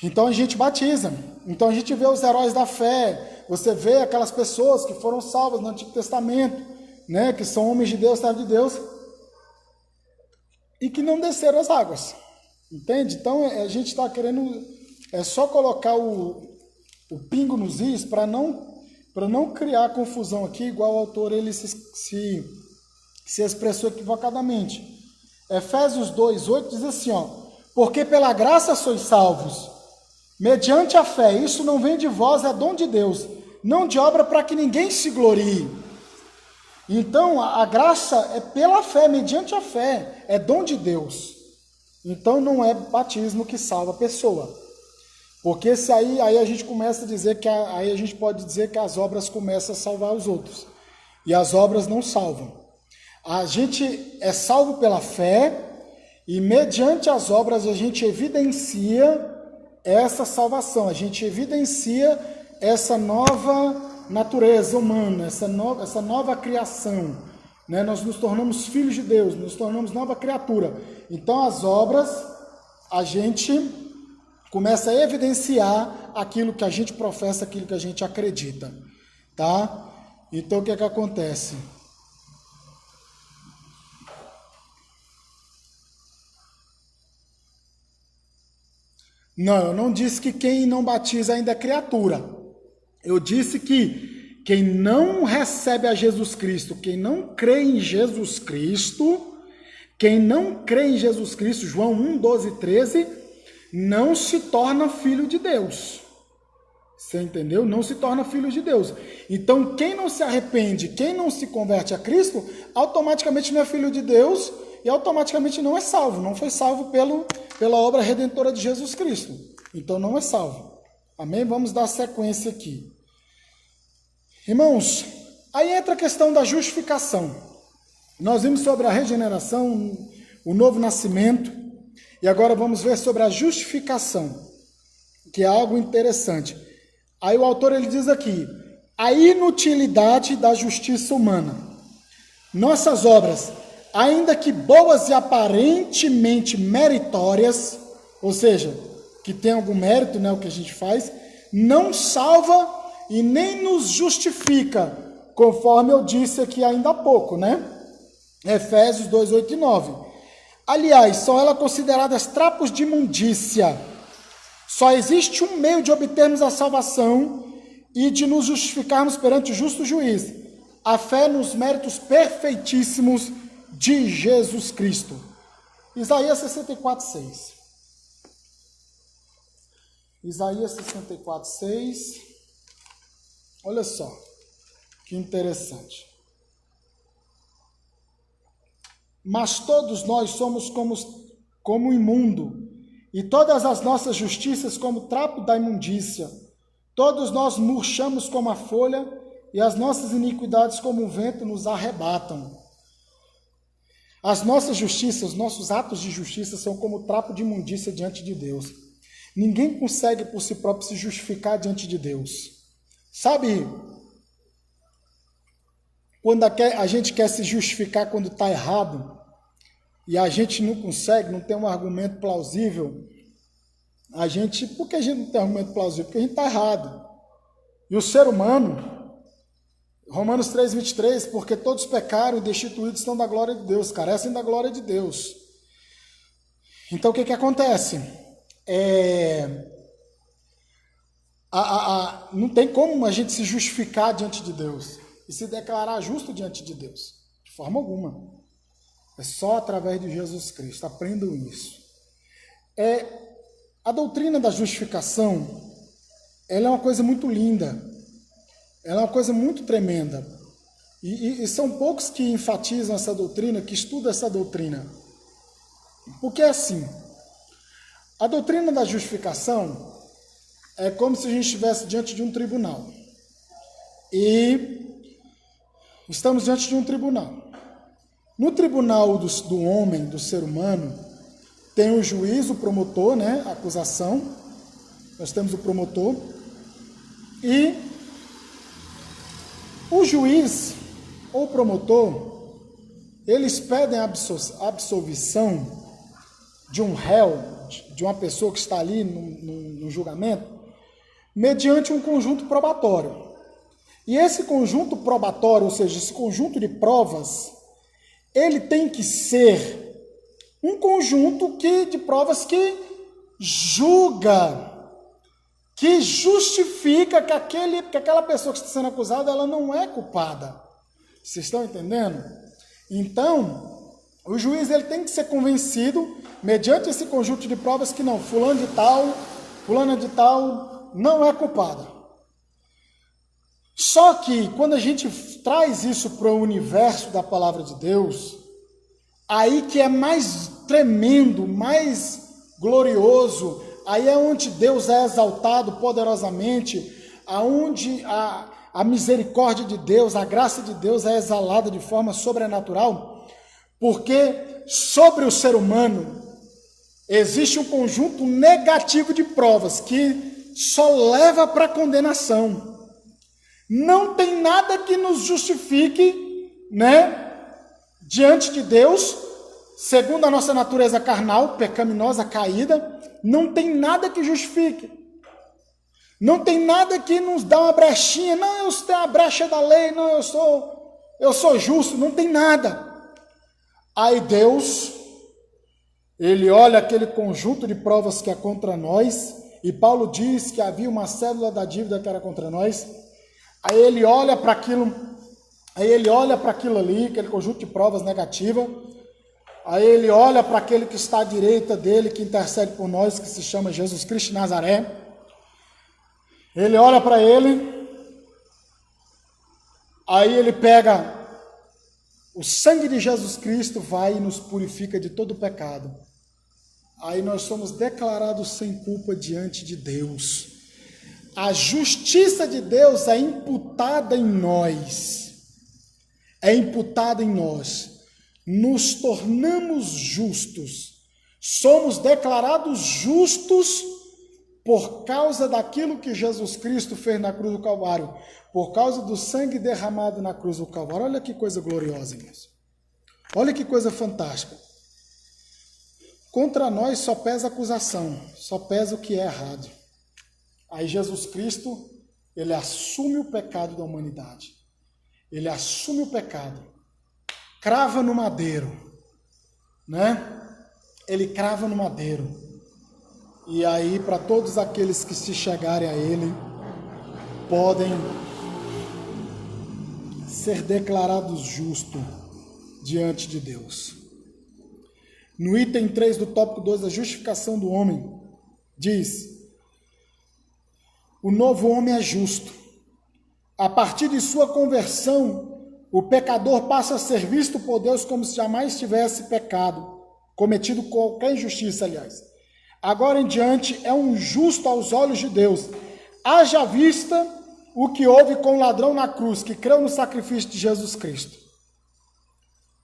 Então a gente batiza. Então a gente vê os heróis da fé. Você vê aquelas pessoas que foram salvas no Antigo Testamento, né, que são homens de Deus, servos de Deus, e que não desceram as águas. Entende? Então a gente está querendo só colocar o pingo nos is para não criar confusão aqui, igual o autor ele se expressou equivocadamente. Efésios 2:8 diz assim, ó: porque pela graça sois salvos, mediante a fé. Isso não vem de vós, é dom de Deus, não de obra para que ninguém se glorie. Então a graça é pela fé, mediante a fé, é dom de Deus. Então não é batismo que salva a pessoa. Porque se aí a gente começa a dizer aí a gente pode dizer que as obras começam a salvar os outros. E as obras não salvam. A gente é salvo pela fé e mediante as obras a gente evidencia essa salvação, a gente evidencia essa nova natureza humana, essa nova criação, né? Nós nos tornamos filhos de Deus, nos tornamos nova criatura. Então as obras, a gente começa a evidenciar aquilo que a gente professa, aquilo que a gente acredita, tá? Então o que é que acontece? Não, eu não disse que quem não batiza ainda é criatura. Eu disse que quem não recebe a Jesus Cristo, quem não crê em Jesus Cristo, João 1, 12, 13, não se torna filho de Deus. Você entendeu? Não se torna filho de Deus. Então, quem não se arrepende, quem não se converte a Cristo, automaticamente não é filho de Deus e automaticamente não é salvo. Não foi salvo pela obra redentora de Jesus Cristo. Então, não é salvo. Amém? Vamos dar sequência aqui. Irmãos, aí entra a questão da justificação. Nós vimos sobre a regeneração, o novo nascimento, e agora vamos ver sobre a justificação, que é algo interessante. Aí o autor ele diz aqui, a inutilidade da justiça humana. Nossas obras, ainda que boas e aparentemente meritórias, ou seja, que tem algum mérito, né, o que a gente faz, não salva e nem nos justifica, conforme eu disse aqui ainda há pouco, né? Efésios 2, 8 e 9. Aliás, são elas consideradas trapos de imundícia. Só existe um meio de obtermos a salvação e de nos justificarmos perante o justo juiz. A fé nos méritos perfeitíssimos de Jesus Cristo. Isaías 64, 6. Isaías 64, 6. Olha só, que interessante. Mas todos nós somos como imundo, e todas as nossas justiças como trapo da imundícia. Todos nós murchamos como a folha, e as nossas iniquidades como o vento nos arrebatam. As nossas justiças, os nossos atos de justiça são como trapo de imundícia diante de Deus. Ninguém consegue por si próprio se justificar diante de Deus. Sabe, quando a gente quer se justificar quando está errado, e a gente não consegue, não tem um argumento plausível, por que a gente não tem argumento plausível? Porque a gente está errado. E o ser humano, Romanos 3, 23, porque todos pecaram e destituídos estão da glória de Deus, carecem da glória de Deus. Então o que acontece? Não tem como a gente se justificar diante de Deus e se declarar justo diante de Deus, de forma alguma. É só através de Jesus Cristo. Aprendam isso. A doutrina da justificação, ela é uma coisa muito linda. Ela é uma coisa muito tremenda. E são poucos que enfatizam essa doutrina, que estudam essa doutrina. Porque é assim, a doutrina da justificação é como se a gente estivesse diante de um tribunal. E estamos diante de um tribunal. No tribunal do homem, do ser humano, tem o juiz, o promotor, né, a acusação. Nós temos o promotor. E o juiz ou promotor, eles pedem a absolvição de um réu, de uma pessoa que está ali no julgamento, mediante um conjunto probatório. E esse conjunto probatório, ou seja, esse conjunto de provas, ele tem que ser um conjunto de provas que julga, que justifica que aquela pessoa que está sendo acusada, ela não é culpada. Vocês estão entendendo? Então, o juiz ele tem que ser convencido, mediante esse conjunto de provas, que não, fulana de tal, não é culpada. Só que, quando a gente traz isso para o universo da palavra de Deus, aí que é mais tremendo, mais glorioso, aí é onde Deus é exaltado poderosamente, aonde a a misericórdia de Deus, a graça de Deus é exalada de forma sobrenatural, porque sobre o ser humano existe um conjunto negativo de provas que só leva para a condenação. Não tem nada que nos justifique, diante de Deus, segundo a nossa natureza carnal, pecaminosa, caída, não tem nada que justifique. Não tem nada que nos dá uma brechinha. Não, eu tenho a brecha da lei, não, eu sou justo. Não tem nada. Aí Deus, Ele olha aquele conjunto de provas que é contra nós, e Paulo diz que havia uma cédula da dívida que era contra nós. Aí Ele olha para aquilo, ali, aquele conjunto de provas negativa. Aí Ele olha para aquele que está à direita dele, que intercede por nós, que se chama Jesus Cristo de Nazaré. Ele olha para ele, aí ele pega o sangue de Jesus Cristo, vai e nos purifica de todo pecado. Aí nós somos declarados sem culpa diante de Deus. A justiça de Deus é imputada em nós. Nos tornamos justos. Somos declarados justos por causa daquilo que Jesus Cristo fez na cruz do Calvário, por causa do sangue derramado na cruz do Calvário. Olha que coisa gloriosa, irmãos. Olha que coisa fantástica. Contra nós só pesa acusação, só pesa o que é errado. Aí Jesus Cristo, Ele assume o pecado da humanidade. Ele assume o pecado. Crava no madeiro, Ele crava no madeiro. E aí, para todos aqueles que se chegarem a Ele, podem ser declarados justos diante de Deus. No item 3 do tópico 2, a justificação do homem, diz: o novo homem é justo. A partir de sua conversão, o pecador passa a ser visto por Deus como se jamais tivesse pecado, cometido qualquer injustiça, aliás. Agora em diante é um justo aos olhos de Deus. Haja vista o que houve com o ladrão na cruz, que creu no sacrifício de Jesus Cristo.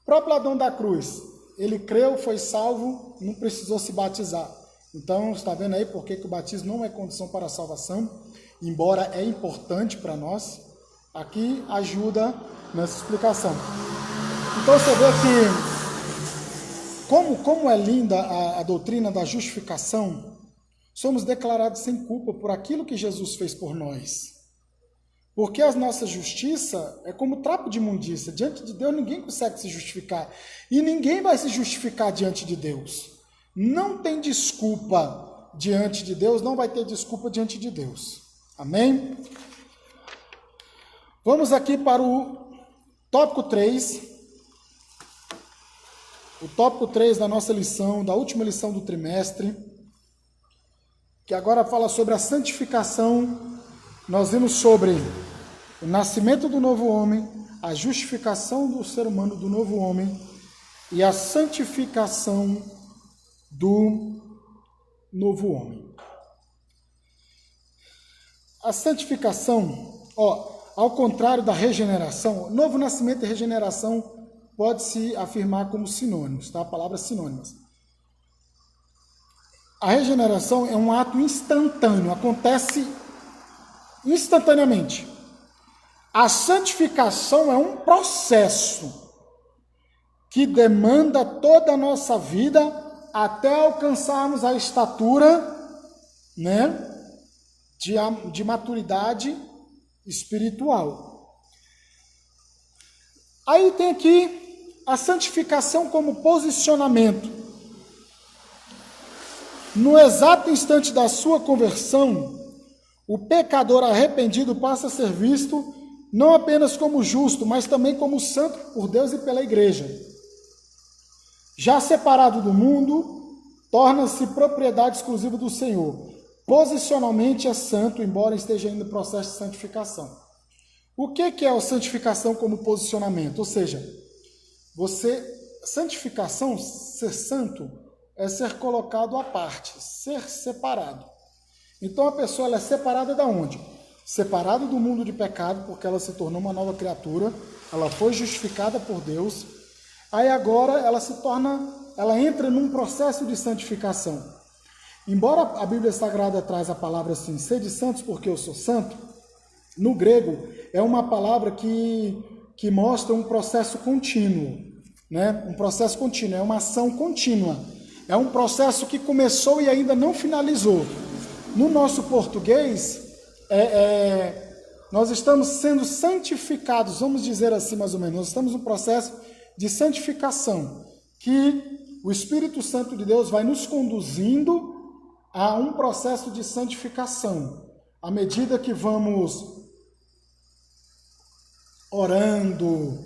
O próprio ladrão da cruz, ele creu, foi salvo, não precisou se batizar. Então, está vendo aí por que o batismo não é condição para a salvação, embora é importante para nós. Aqui ajuda nessa explicação. Então você vê que como é linda a doutrina da justificação. Somos declarados sem culpa por aquilo que Jesus fez por nós. Porque a nossa justiça é como trapo de imundícia. Diante de Deus ninguém consegue se justificar. E ninguém vai se justificar diante de Deus. Não tem desculpa diante de Deus, não vai ter desculpa diante de Deus. Amém? Vamos aqui para o tópico 3. O tópico 3 da nossa lição, da última lição do trimestre, que agora fala sobre a santificação. Nós vimos sobre o nascimento do novo homem, a justificação do ser humano do novo homem e a santificação do novo homem. A santificação, ao contrário da regeneração, novo nascimento e regeneração pode-se afirmar como sinônimos, tá? Palavras sinônimas. A regeneração é um ato instantâneo, acontece instantaneamente. A santificação é um processo que demanda toda a nossa vida até alcançarmos a estatura, de maturidade espiritual. Aí tem aqui a santificação como posicionamento. No exato instante da sua conversão, o pecador arrependido passa a ser visto não apenas como justo, mas também como santo por Deus e pela igreja. Já separado do mundo, torna-se propriedade exclusiva do Senhor. Posicionalmente é santo, embora esteja ainda no processo de santificação. O que é a santificação como posicionamento? Ou seja, santificação, ser santo, é ser colocado à parte, ser separado. Então a pessoa ela é separada da onde? separada do mundo de pecado, porque ela se tornou uma nova criatura, ela foi justificada por Deus, aí agora ela entra num processo de santificação. Embora a Bíblia Sagrada traz a palavra assim, sede santos porque eu sou santo, no grego é uma palavra que mostra um processo contínuo, né? Um processo contínuo, é uma ação contínua, é um processo que começou e ainda não finalizou. No nosso português, nós estamos sendo santificados, vamos dizer assim mais ou menos, nós estamos no processo de santificação, que o Espírito Santo de Deus vai nos conduzindo a um processo de santificação, à medida que vamos orando,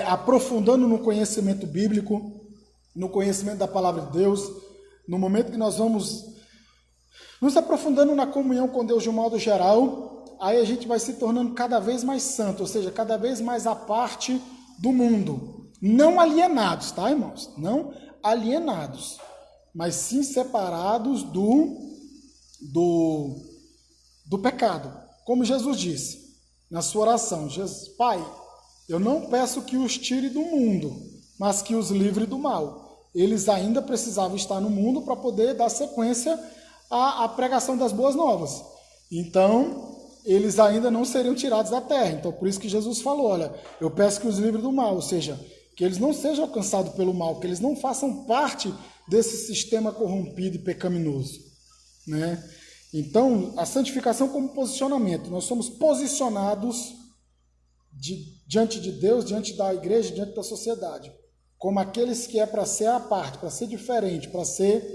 aprofundando no conhecimento bíblico, no conhecimento da palavra de Deus, no momento que nós vamos nos aprofundando na comunhão com Deus de um modo geral, aí a gente vai se tornando cada vez mais santo, ou seja, cada vez mais à parte do mundo. Não alienados, tá, irmãos? Não alienados, mas sim separados do pecado. Como Jesus disse na sua oração, Pai, eu não peço que os tire do mundo, mas que os livre do mal. Eles ainda precisavam estar no mundo para poder dar sequência à pregação das boas novas. Então, eles ainda não seriam tirados da terra. Então, por isso que Jesus falou, olha, eu peço que os livre do mal, ou seja, que eles não sejam alcançados pelo mal, que eles não façam parte desse sistema corrompido e pecaminoso, né? Então, a santificação como posicionamento, nós somos posicionados diante de Deus, diante da igreja, diante da sociedade, como aqueles que é para ser à parte, para ser diferente, para ser,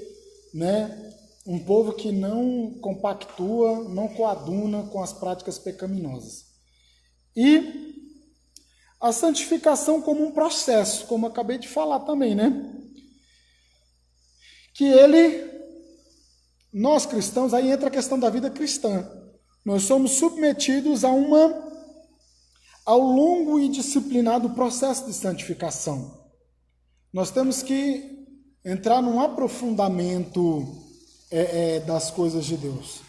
né, um povo que não compactua, não coaduna com as práticas pecaminosas. E a santificação como um processo, como eu acabei de falar também, né? Que nós cristãos, aí entra a questão da vida cristã. Nós somos submetidos ao longo e disciplinado processo de santificação. Nós temos que entrar num aprofundamento das coisas de Deus.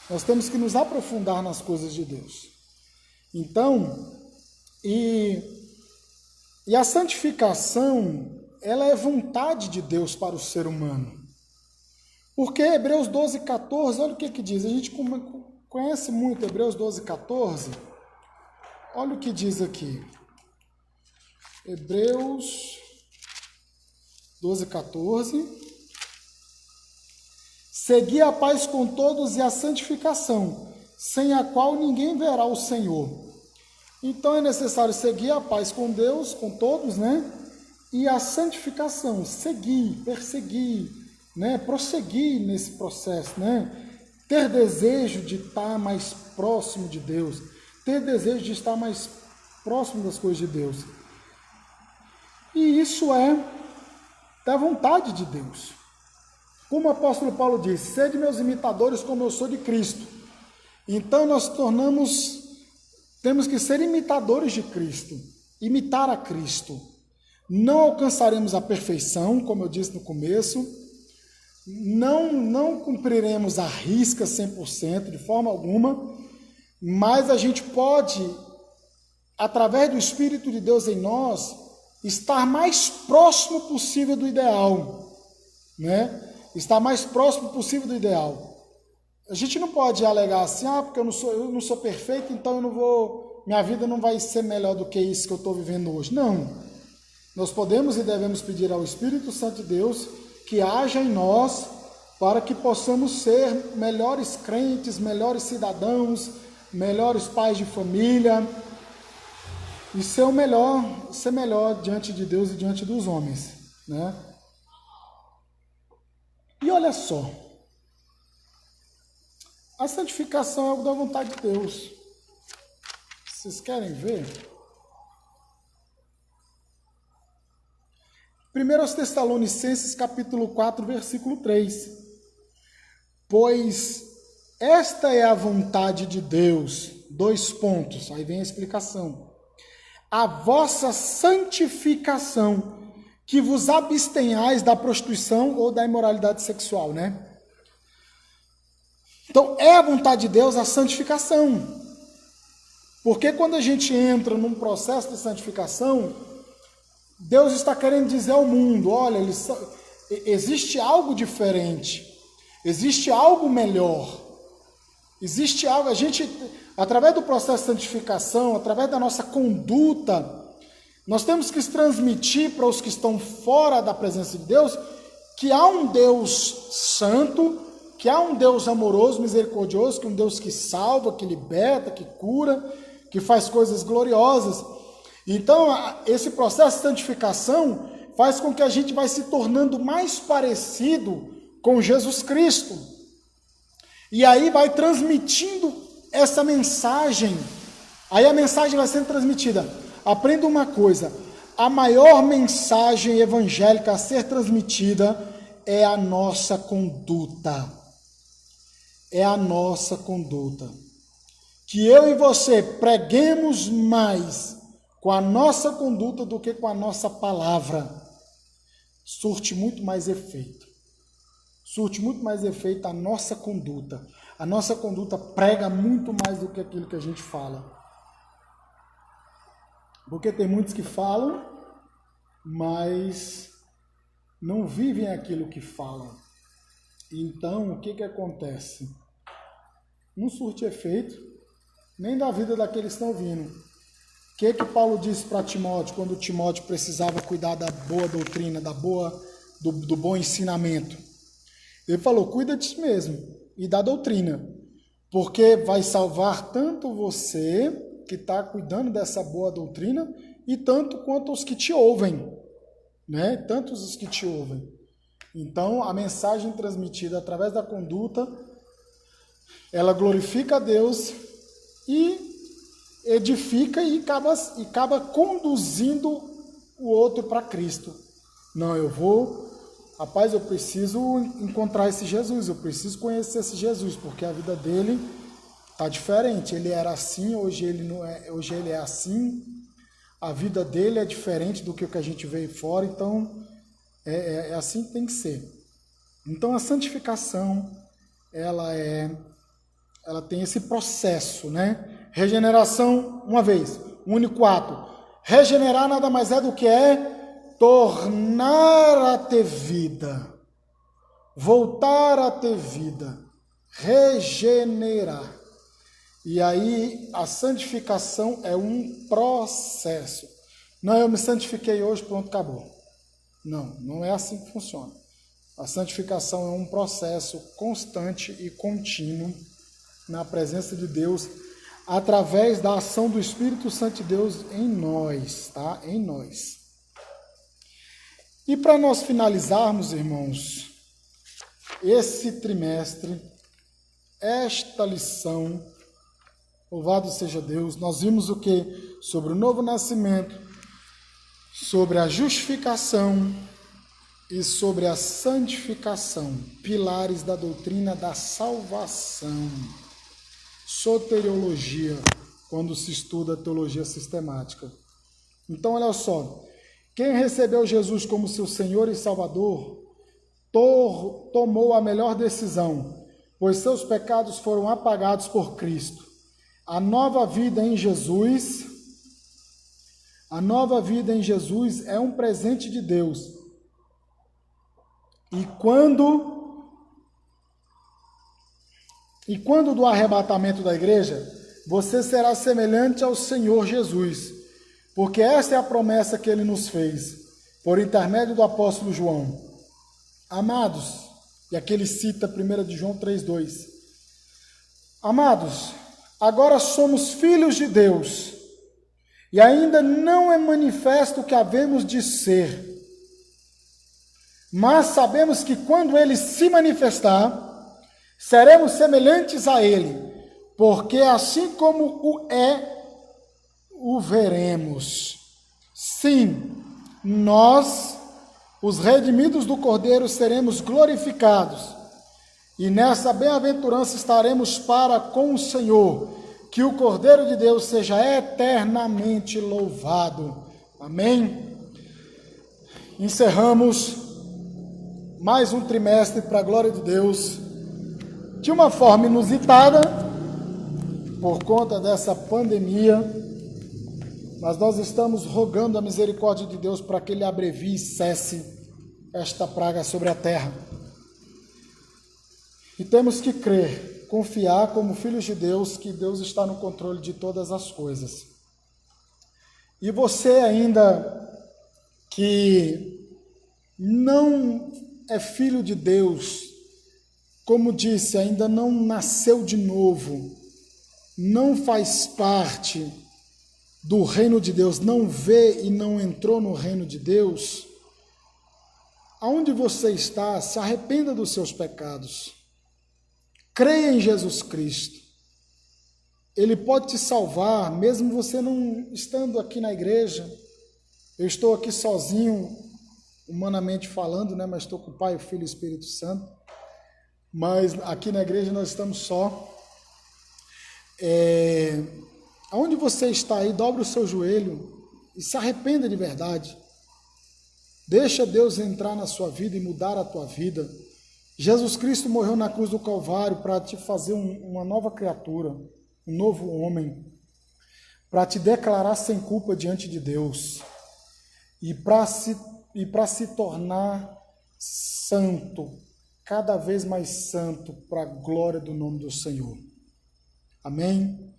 Nós temos que nos aprofundar nas coisas de Deus. Então, e a santificação, ela é vontade de Deus para o ser humano. Porque Hebreus 12, 14, olha o que diz. A gente conhece muito Hebreus 12, 14. Olha o que diz aqui. Hebreus 12, 14. Segui a paz com todos e a santificação, sem a qual ninguém verá o Senhor. Então é necessário seguir a paz com Deus, com todos, né? E a santificação, seguir, perseguir, né? Prosseguir nesse processo, né? Ter desejo de estar mais próximo de Deus, ter desejo de estar mais próximo das coisas de Deus. E isso é da vontade de Deus. Como o apóstolo Paulo disse, sede meus imitadores como eu sou de Cristo. Então nós temos que ser imitadores de Cristo, imitar a Cristo. Não alcançaremos a perfeição, como eu disse no começo, não cumpriremos a risca 100%, de forma alguma, mas a gente pode, através do Espírito de Deus em nós, estar mais próximo possível do ideal, né? Estar mais próximo possível do ideal. A gente não pode alegar assim, porque eu não sou perfeito, então minha vida não vai ser melhor do que isso que eu estou vivendo hoje. Não. Nós podemos e devemos pedir ao Espírito Santo de Deus que haja em nós para que possamos ser melhores crentes, melhores cidadãos, melhores pais de família e ser melhor diante de Deus e diante dos homens, né? E olha só, a santificação é algo da vontade de Deus. Vocês querem ver? 1 Tessalonicenses capítulo 4, versículo 3. Pois esta é a vontade de Deus, 2 pontos, aí vem a explicação. A vossa santificação, que vos abstenhais da prostituição ou da imoralidade sexual, né? Então, é a vontade de Deus a santificação. Porque quando a gente entra num processo de santificação, Deus está querendo dizer ao mundo, olha, existe algo diferente, existe algo melhor, existe algo, a gente, através do processo de santificação, através da nossa conduta, nós temos que transmitir para os que estão fora da presença de Deus que há um Deus santo, que há um Deus amoroso, misericordioso, que é um Deus que salva, que liberta, que cura, que faz coisas gloriosas. Então, esse processo de santificação faz com que a gente vai se tornando mais parecido com Jesus Cristo. E aí vai transmitindo essa mensagem. Aí a mensagem vai sendo transmitida. Aprenda uma coisa, a maior mensagem evangélica a ser transmitida é a nossa conduta. É a nossa conduta. Que eu e você preguemos mais com a nossa conduta do que com a nossa palavra. Surte muito mais efeito. Surte muito mais efeito a nossa conduta. A nossa conduta prega muito mais do que aquilo que a gente fala. Porque tem muitos que falam, mas não vivem aquilo que falam. Então, o que acontece? Não surte efeito, nem da vida daqueles que estão ouvindo. O que Paulo disse para Timóteo, quando Timóteo precisava cuidar da boa doutrina, do bom ensinamento? Ele falou, cuida de si mesmo e da doutrina, porque vai salvar tanto você que está cuidando dessa boa doutrina, e tanto quanto os que te ouvem, né? Tantos os que te ouvem. Então, a mensagem transmitida através da conduta, ela glorifica a Deus e edifica e acaba conduzindo o outro para Cristo. Não, rapaz, eu preciso encontrar esse Jesus, eu preciso conhecer esse Jesus, porque a vida dele está diferente. Ele era assim, hoje ele é assim. A vida dele é diferente do que o que a gente vê fora, então é assim que tem que ser. Então a santificação, ela tem esse processo, né? Regeneração, uma vez, único ato. Regenerar nada mais é do que tornar a ter vida, voltar a ter vida, regenerar. E aí a santificação é um processo. Não, eu me santifiquei hoje, pronto, acabou. Não é assim que funciona. A santificação é um processo constante e contínuo na presença de Deus, através da ação do Espírito Santo de Deus em nós, tá? Em nós. E para nós finalizarmos, irmãos, esse trimestre, esta lição, louvado seja Deus, nós vimos o que? Sobre o novo nascimento, sobre a justificação e sobre a santificação, pilares da doutrina da salvação. Soteriologia, quando se estuda a teologia sistemática. Então, olha só, quem recebeu Jesus como seu Senhor e Salvador, tomou a melhor decisão, pois seus pecados foram apagados por Cristo. A nova vida em Jesus é um presente de Deus. E quando do arrebatamento da igreja, você será semelhante ao Senhor Jesus, porque esta é a promessa que ele nos fez, por intermédio do apóstolo João. Amados, e aqui ele cita 1 de João 3,2. Amados, agora somos filhos de Deus, e ainda não é manifesto o que havemos de ser. Mas sabemos que quando ele se manifestar, seremos semelhantes a ele, porque assim como o veremos. Sim, nós, os redimidos do Cordeiro, seremos glorificados, e nessa bem-aventurança estaremos para com o Senhor. Que o Cordeiro de Deus seja eternamente louvado. Amém? Encerramos mais um trimestre para a glória de Deus, de uma forma inusitada, por conta dessa pandemia, mas nós estamos rogando a misericórdia de Deus para que Ele abrevie e cesse esta praga sobre a terra. E temos que crer, confiar como filhos de Deus, que Deus está no controle de todas as coisas. E você ainda que não é filho de Deus, como disse, ainda não nasceu de novo, não faz parte do reino de Deus, não vê e não entrou no reino de Deus, aonde você está, se arrependa dos seus pecados. Creia em Jesus Cristo. Ele pode te salvar, mesmo você não estando aqui na igreja. Eu estou aqui sozinho, humanamente falando, né? Mas estou com o Pai, o Filho e o Espírito Santo. Mas aqui na igreja nós estamos só. Aonde você está aí, dobre o seu joelho e se arrependa de verdade. Deixa Deus entrar na sua vida e mudar a tua vida. Jesus Cristo morreu na cruz do Calvário para te fazer uma nova criatura, um novo homem, para te declarar sem culpa diante de Deus e para se tornar santo, cada vez mais santo, para a glória do nome do Senhor. Amém?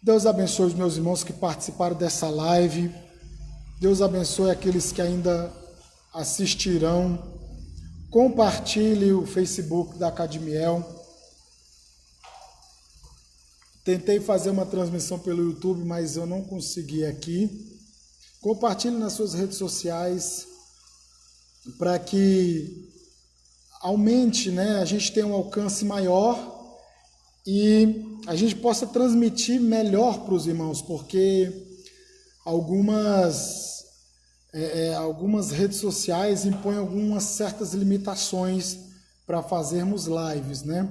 Deus abençoe os meus irmãos que participaram dessa live. Deus abençoe aqueles que ainda assistirão. Compartilhe o Facebook da Acadimiel. Tentei fazer uma transmissão pelo YouTube, mas eu não consegui aqui. Compartilhe nas suas redes sociais para que aumente, né? A gente tenha um alcance maior e a gente possa transmitir melhor para os irmãos, porque algumas redes sociais impõem algumas certas limitações para fazermos lives, né?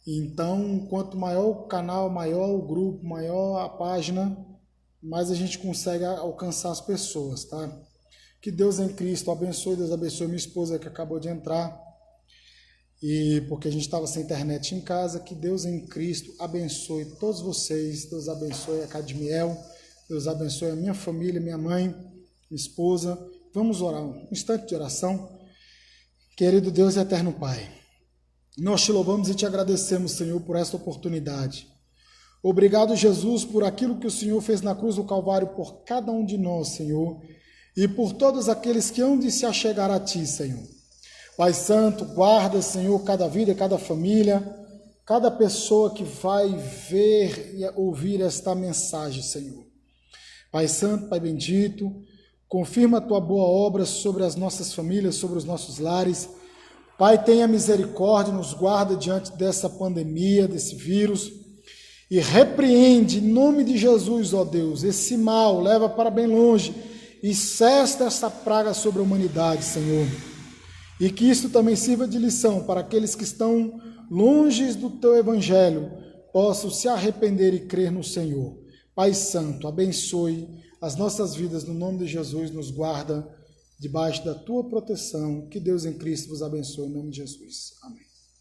Então, quanto maior o canal, maior o grupo, maior a página, mais a gente consegue alcançar as pessoas, tá? Que Deus em Cristo abençoe, Deus abençoe minha esposa que acabou de entrar, e porque a gente estava sem internet em casa. Que Deus em Cristo abençoe todos vocês, Deus abençoe a Acadimiel, Deus abençoe a minha família, minha mãe, minha esposa. Vamos orar, um instante de oração. Querido Deus e eterno Pai, nós te louvamos e te agradecemos, Senhor, por esta oportunidade. Obrigado, Jesus, por aquilo que o Senhor fez na cruz do Calvário por cada um de nós, Senhor, e por todos aqueles que hão de se achegar a Ti, Senhor. Pai Santo, guarda, Senhor, cada vida, cada família, cada pessoa que vai ver e ouvir esta mensagem, Senhor. Pai Santo, Pai bendito, confirma a Tua boa obra sobre as nossas famílias, sobre os nossos lares. Pai, tenha misericórdia, nos guarda diante dessa pandemia, desse vírus, e repreende, em nome de Jesus, ó Deus, esse mal, leva para bem longe, e cessa essa praga sobre a humanidade, Senhor. E que isso também sirva de lição para aqueles que estão longe do Teu Evangelho, possam se arrepender e crer no Senhor. Pai Santo, abençoe as nossas vidas, no nome de Jesus, nos guarda debaixo da Tua proteção. Que Deus em Cristo vos abençoe, em nome de Jesus. Amém.